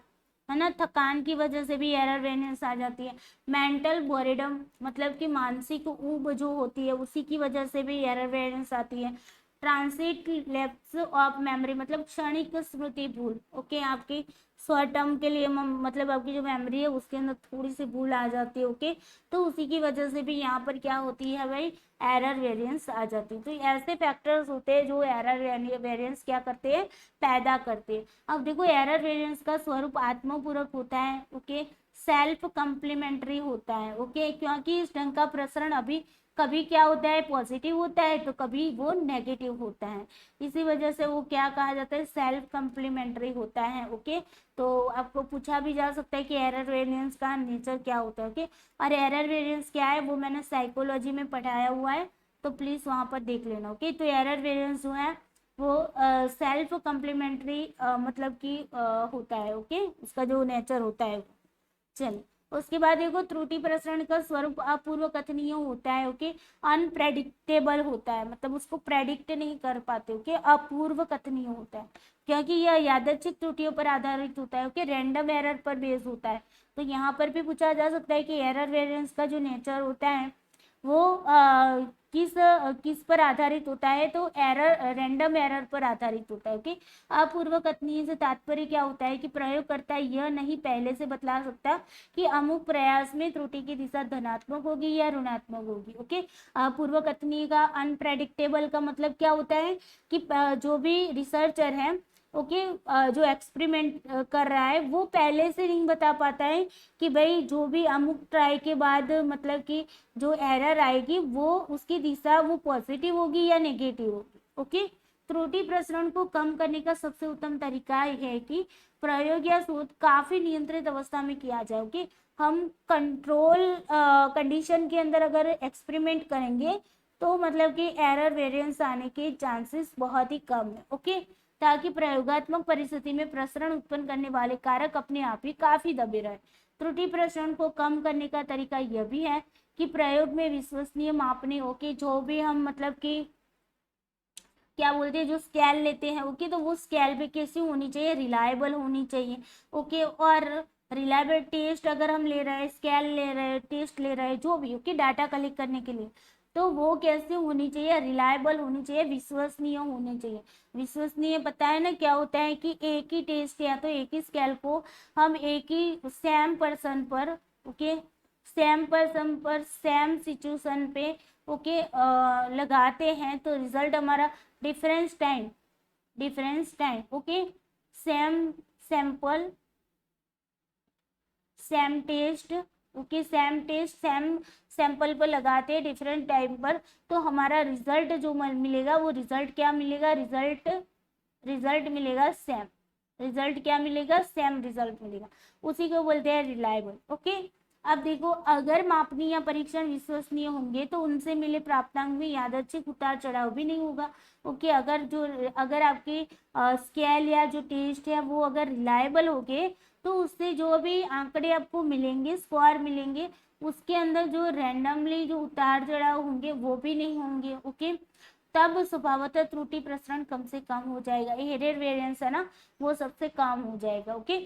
है ना, थकान की वजह से भी एरर वेरिएंस आ जाती है। मेंटल बोरेडम मतलब कि मानसिक ऊब जो होती है उसी की वजह से भी एरर वेरिएंस आती है। ट्रांसिट लैप्स ऑफ मेमोरी मतलब क्षणिक स्मृति भूल। ओके, आपकी शॉर्ट टर्म के लिए मतलब आपकी जो मेमोरी है उसके अंदर थोड़ी सी भूल आ जाती है। ओके, तो उसी की वजह से भी यहाँ पर क्या होती है भाई, एरर वेरिएंस आ जाती है। तो ऐसे फैक्टर्स होते हैं जो एरर वेरिएंस क्या करते हैं, पैदा करते हैं। अब देखो एरर वेरिएंस का स्वरूप आत्मपूरक होता है, ओके, सेल्फ कम्प्लीमेंट्री होता है। ओके, क्योंकि इस ढंग का प्रसरण अभी कभी क्या होता है, पॉजिटिव होता है, तो कभी वो नेगेटिव होता है, इसी वजह से वो क्या कहा जाता है, सेल्फ कम्प्लीमेंट्री होता है। ओके, तो आपको पूछा भी जा सकता है कि एरर वेरिएंस का नेचर क्या होता है। ओके, और एरर वेरिएंस क्या है वो मैंने साइकोलॉजी में पढ़ाया हुआ है, तो प्लीज वहां पर देख लेना। ओके, तो एरर वेरिएंस जो है वो सेल्फ कम्प्लीमेंट्री मतलब कि होता है। ओके, उसका जो नेचर होता है। चलिए उसके बाद देखो त्रुटि प्रसरण का स्वरूप अपूर्व कथनीय होता है। ओके, अनप्रेडिक्टेबल होता है, मतलब उसको प्रेडिक्ट नहीं कर पाते। ओके, अपूर्व कथनीय होता है क्योंकि यह यादृच्छिक त्रुटियों पर आधारित होता है। ओके, रैंडम एरर पर बेस होता है। तो यहाँ पर भी पूछा जा सकता है कि एरर वेरिएंस का जो नेचर होता है वो किस पर आधारित होता है, तो एरर रैंडम एरर पर आधारित होता है। ओके, अपूर्व कथनीय से तात्पर्य क्या होता है कि प्रयोगकर्ता यह नहीं पहले से बतला सकता कि अमुक प्रयास में त्रुटि की दिशा धनात्मक होगी या ऋणात्मक होगी। ओके, अपूर्व कथनीय का अनप्रेडिक्टेबल का मतलब क्या होता है कि जो भी रिसर्चर है, ओके, जो एक्सपेरिमेंट कर रहा है वो पहले से नहीं बता पाता है कि भाई जो भी अमुक ट्राई के बाद मतलब कि जो एरर आएगी वो उसकी दिशा वो पॉजिटिव होगी या नेगेटिव होगी। ओके, त्रुटि प्रसरण को कम करने का सबसे उत्तम तरीका है कि प्रयोग या शोध काफी नियंत्रित अवस्था में किया जाए। ओके, हम कंट्रोल कंडीशन के अंदर अगर एक्सपेरिमेंट करेंगे तो मतलब कि एरर वेरिएंस आने के चांसेस बहुत ही कम है। ओके, ताकि प्रयोगात्मक परिस्थिति में प्रसरण उत्पन्न करने वाले कारक अपने आप ही काफी दबे रहे। त्रुटि प्रसरण को कम करने का तरीका यह भी है कि प्रयोग में विश्वसनीय मापने। ओके, जो भी हम मतलब कि क्या बोलते हैं, जो स्केल लेते हैं, ओके, तो वो स्केल पे कैसी होनी चाहिए, रिलायबल होनी चाहिए। ओके, और रिलायबल टेस्ट अगर हम ले रहे हैं, स्केल ले रहे हैं, टेस्ट ले रहे हैं, जो भी, ओके, डाटा कलेक्ट करने के लिए, तो वो कैसे होनी चाहिए, रिलायबल होनी चाहिए, विश्वसनीय होनी चाहिए। विश्वसनीय पता है ना क्या होता है कि एक ही टेस्ट या तो एक ही स्केल को हम एक ही सेम पर्सन पर, ओके, सेम पर्सन पर सेम सिचुएशन पे, ओके, लगाते हैं तो रिजल्ट हमारा difference time, okay, same sample same test, okay, same test same sample पर लगाते हैं डिफरेंट टाइम पर, तो हमारा रिजल्ट जो मिलेगा वो रिजल्ट क्या मिलेगा, रिजल्ट मिलेगा सेम, रिजल्ट क्या मिलेगा, सेम रिजल्ट मिलेगा। उसी को बोलते हैं रिलायबल। ओके, अब देखो, अगर मापनी या परीक्षण विश्वसनीय होंगे तो उनसे मिले प्राप्तांक में यादृच्छिक उतार चढ़ाव भी नहीं होगा। ओके, अगर आपके स्केल या जो टेस्ट है वो अगर रिलायबल हो गए तो उससे जो भी आंकड़े आपको मिलेंगे, स्कोर मिलेंगे, उसके अंदर जो रैंडमली जो उतार चढ़ाव होंगे वो भी नहीं होंगे। ओके, तब स्वभावतः त्रुटि प्रसरण कम से कम हो जाएगा, एरर वेरिएंस है ना, वो सबसे कम हो जाएगा। ओके,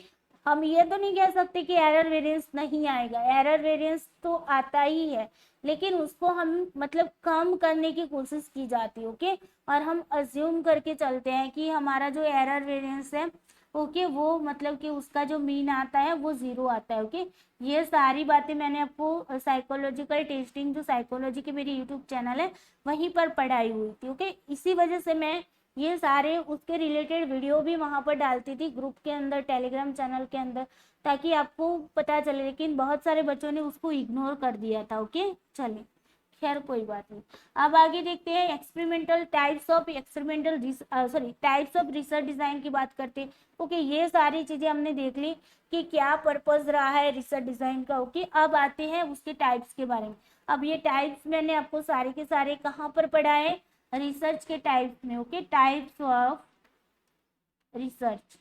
हम ये तो नहीं कह सकते कि एरर वेरिएंस नहीं आएगा, एरर वेरिएंस तो आता ही है, लेकिन उसको हम मतलब कम करने की कोशिश की जाती है। ओके, और हम अज्यूम करके चलते हैं कि हमारा जो एरर वेरिएंस है, ओके, वो मतलब कि उसका जो मीन आता है वो 0 आता है। ओके, ये सारी बातें मैंने आपको साइकोलॉजिकल टेस्टिंग, जो साइकोलॉजी की मेरी यूट्यूब चैनल है वहीं पर पढ़ाई हुई थी। ओके, इसी वजह से मैं ये सारे उसके रिलेटेड वीडियो भी वहां पर डालती थी ग्रुप के अंदर, टेलीग्राम चैनल के अंदर, ताकि आपको पता चले, लेकिन बहुत सारे बच्चों ने उसको इग्नोर कर दिया था। ओके, चलिए, खैर कोई बात नहीं। अब आगे देखते हैं experimental types of types of research design की बात करते हैं। ओके, ये सारी चीजें हमने देख ली कि क्या पर्पस रहा है रिसर्च डिजाइन का। ओके, अब आते हैं उसके टाइप्स के बारे में। अब ये टाइप्स मैंने आपको सारे के सारे कहाँ पर पढ़ा है, रिसर्च के टाइप्स में। Okay, types of research.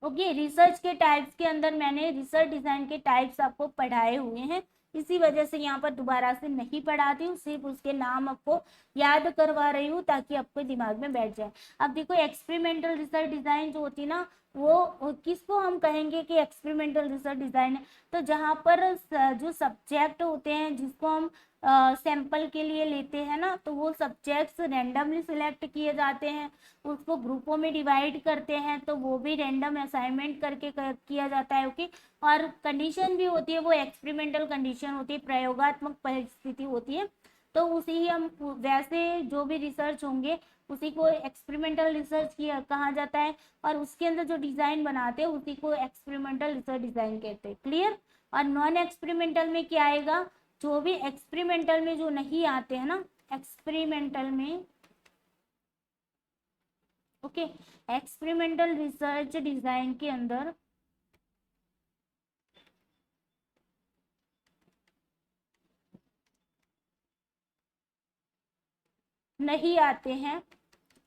Okay, research के टाइप्स के अंदर मैंने रिसर्च डिजाइन के टाइप्स आपको पढ़ाए हुए हैं, इसी वजह से यहाँ पर दोबारा से नहीं पढ़ाती हूँ, सिर्फ उसके नाम आपको याद करवा रही हूँ ताकि आपके दिमाग में बैठ जाए। अब देखो, एक्सपेरिमेंटल रिसर्च डिजाइन जो होती है ना, वो किसको हम कहेंगे कि एक्सपेरिमेंटल रिसर्च डिजाइन है, तो जहाँ पर जो सब्जेक्ट होते हैं जिसको हम सैंपल के लिए लेते हैं ना, तो वो सब्जेक्ट्स रैंडमली सिलेक्ट किए जाते हैं, उसको ग्रुपों में डिवाइड करते हैं, तो वो भी रैंडम असाइनमेंट करके किया जाता है। ओके, और कंडीशन भी होती है, वो एक्सपेरिमेंटल कंडीशन होती है, प्रयोगात्मक परिस्थिति होती है, तो उसी ही हम वैसे जो भी रिसर्च होंगे उसी को एक्सपेरिमेंटल रिसर्च किया कहा जाता है, और उसके अंदर जो डिजाइन बनाते हैं उसी को एक्सपेरिमेंटल रिसर्च डिजाइन कहते हैं। क्लियर? और नॉन एक्सपेरिमेंटल में क्या आएगा, जो भी एक्सपेरिमेंटल में जो नहीं आते हैं ना, एक्सपेरिमेंटल में, ओके, एक्सपेरिमेंटल रिसर्च डिजाइन के अंदर नहीं आते हैं,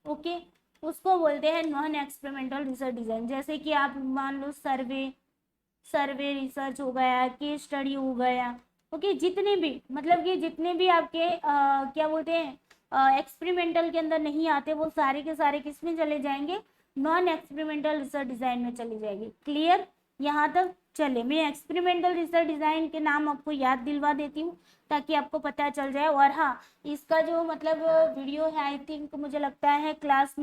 ओके, उसको बोलते हैं नॉन एक्सपेरिमेंटल रिसर्च डिजाइन। जैसे कि आप मान लो सर्वे रिसर्च हो गया, केस स्टडी हो गया, ओके, जितने भी मतलब कि जितने भी आपके क्या बोलते हैं एक्सपेरिमेंटल के अंदर नहीं आते, वो सारे के सारे किस में चले जाएंगे, नॉन एक्सपेरिमेंटल रिसर्च डिजाइन में चले जाएंगे। क्लियर? यहाँ तक? चले, मैं एक्सपेरिमेंटल रिसर्च डिजाइन के नाम आपको याद दिलवा देती हूँ ताकि आपको पता चल जाए। और हाँ, इसका जो मतलब वीडियो है, आई थिंक मुझे लगता है क्लास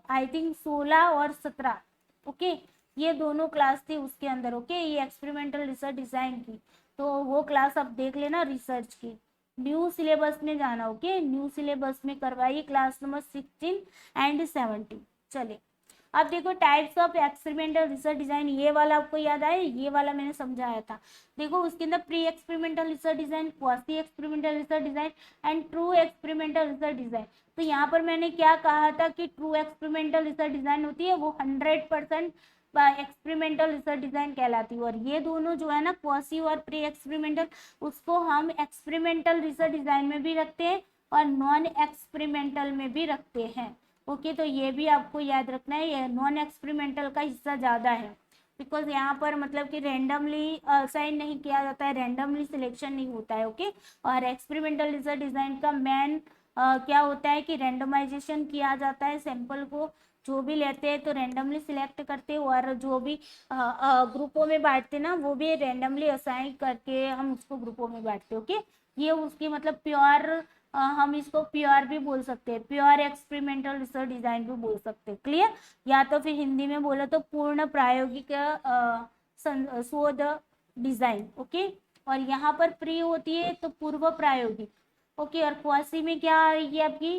आई थिंक 16 और 17, ओके, ये दोनों क्लास थी उसके अंदर। ओके, ये एक्सपेरिमेंटल रिसर्च डिजाइन की, तो वो क्लास आप देख लेना रिसर्च की। न्यू सिलेबस में जाना, ओके, न्यू सिलेबस में करवाइए क्लास नंबर 16 एंड 17। चले, अब देखो types of experimental research design, ये वाला आपको याद आया, ये वाला मैंने समझाया था। देखो उसके अंदर pre experimental research design, quasi experimental research design and true experimental research design. तो यहाँ पर मैंने क्या कहा था कि ट्रू एक्सपेरिमेंटल रिसर्च डिजाइन होती है वो 100% एक्सपेरिमेंटल रिसर्च डिजाइन कहलाती है, और ये दोनों जो है ना क्वासी और प्री एक्सपेरिमेंटल, उसको हम एक्सपेरिमेंटल रिसर्च डिजाइन में भी रखते हैं और नॉन एक्सपेरिमेंटल में भी रखते हैं। ओके, तो ये भी आपको याद रखना है, ये नॉन एक्सपेरिमेंटल का हिस्सा ज़्यादा है, बिकॉज यहाँ पर मतलब कि रैंडमली असाइन नहीं किया जाता है, रैंडमली सिलेक्शन नहीं होता है। ओके, और एक्सपेरिमेंटल रिसर्च डिजाइन का मेन क्या होता है कि रैंडमाइजेशन किया जाता है, सैंपल को जो भी लेते हैं तो रैंडमली सिलेक्ट करते हैं, और जो भी ग्रुपों में बांटते ना वो भी रैंडमली असाइन करके हम उसको ग्रुपों में बांटते हैं। ओके, ये उसकी मतलब प्योर, हम इसको प्योर भी बोल सकते हैं, प्योर एक्सपेरिमेंटल रिसर्च डिजाइन भी बोल सकते हैं। क्लियर, या तो फिर हिंदी में बोले तो पूर्ण प्रायोगिक शोध डिजाइन। ओके, और यहाँ पर प्री होती है तो पूर्व प्रायोगिक। ओके, और क्वासी में क्या आएगी आपकी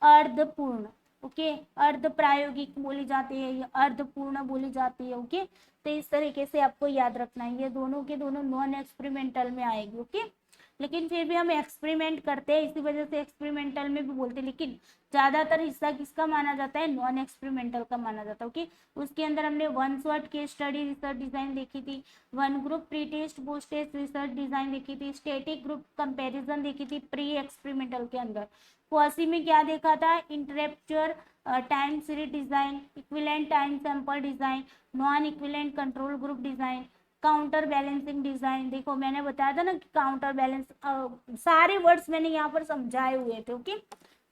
अर्धपूर्ण। ओके, अर्ध प्रायोगिक बोली जाती है, या अर्धपूर्ण बोली जाती है। ओके, तो इस तरीके से आपको याद रखना है, ये दोनों के दोनों नॉन एक्सपेरिमेंटल में आएगी। ओके, लेकिन फिर भी हम एक्सपेरिमेंट करते हैं, इसी वजह से एक्सपेरिमेंटल में भी बोलते हैं, लेकिन ज्यादातर हिस्सा किसका माना जाता है, नॉन एक्सपेरिमेंटल का माना जाता है। ओके, उसके अंदर हमने one shot case study research design देखी थी, one group pre test post test research design देखी थी, स्टैटिक ग्रुप कंपैरिजन देखी थी प्री एक्सपेरिमेंटल के अंदर। क्वासी में क्या देखा था, interrupted time series design, equivalent time sample design, non equivalent control group design, counter balancing design. देखो मैंने बताया था ना कि काउंटर बैलेंस, सारे वर्ड्स मैंने यहाँ पर समझाए हुए थे। ओके,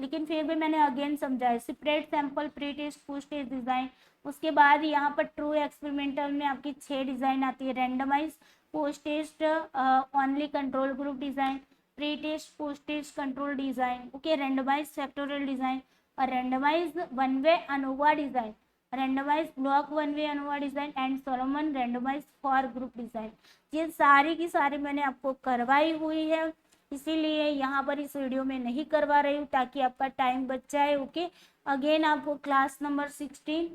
लेकिन फिर भी मैंने अगेन समझाया, separate sample pre test post test design. उसके बाद यहाँ पर ट्रू एक्सपेरिमेंटल में आपकी 6 डिजाइन आती है, randomize post test only control group design, pre test post test control design. Okay, randomize factorial design और randomize one way ANOVA design, randomize block one way ANOVA design and Solomon randomize four group design. ये सारी की सारी मैंने आपको करवाई हुई है, इसीलिए यहाँ पर इस वीडियो में नहीं करवा रही हूँ ताकि आपका टाइम बच जाए। ओके, अगेन आपको क्लास नंबर 16,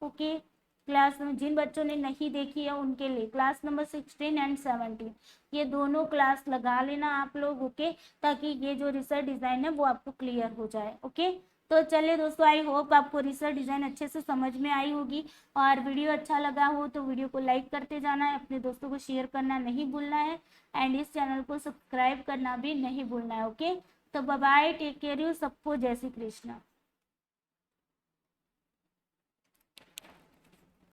ओके, क्लास में जिन बच्चों ने नहीं देखी है उनके लिए क्लास नंबर 16 एंड 17, ये दोनों क्लास लगा लेना आप लोग। ओके, ताकि ये जो रिसर्च डिजाइन है वो आपको क्लियर हो जाए। ओके, तो चलिए दोस्तों, आई होप आपको रिसर्च डिजाइन अच्छे से समझ में आई होगी, और वीडियो अच्छा लगा हो तो वीडियो को लाइक करते जाना है, अपने दोस्तों को शेयर करना नहीं भूलना है, एंड इस चैनल को सब्सक्राइब करना भी नहीं भूलना है। ओके, तो bye bye, take care you, सबको जय श्री कृष्ण।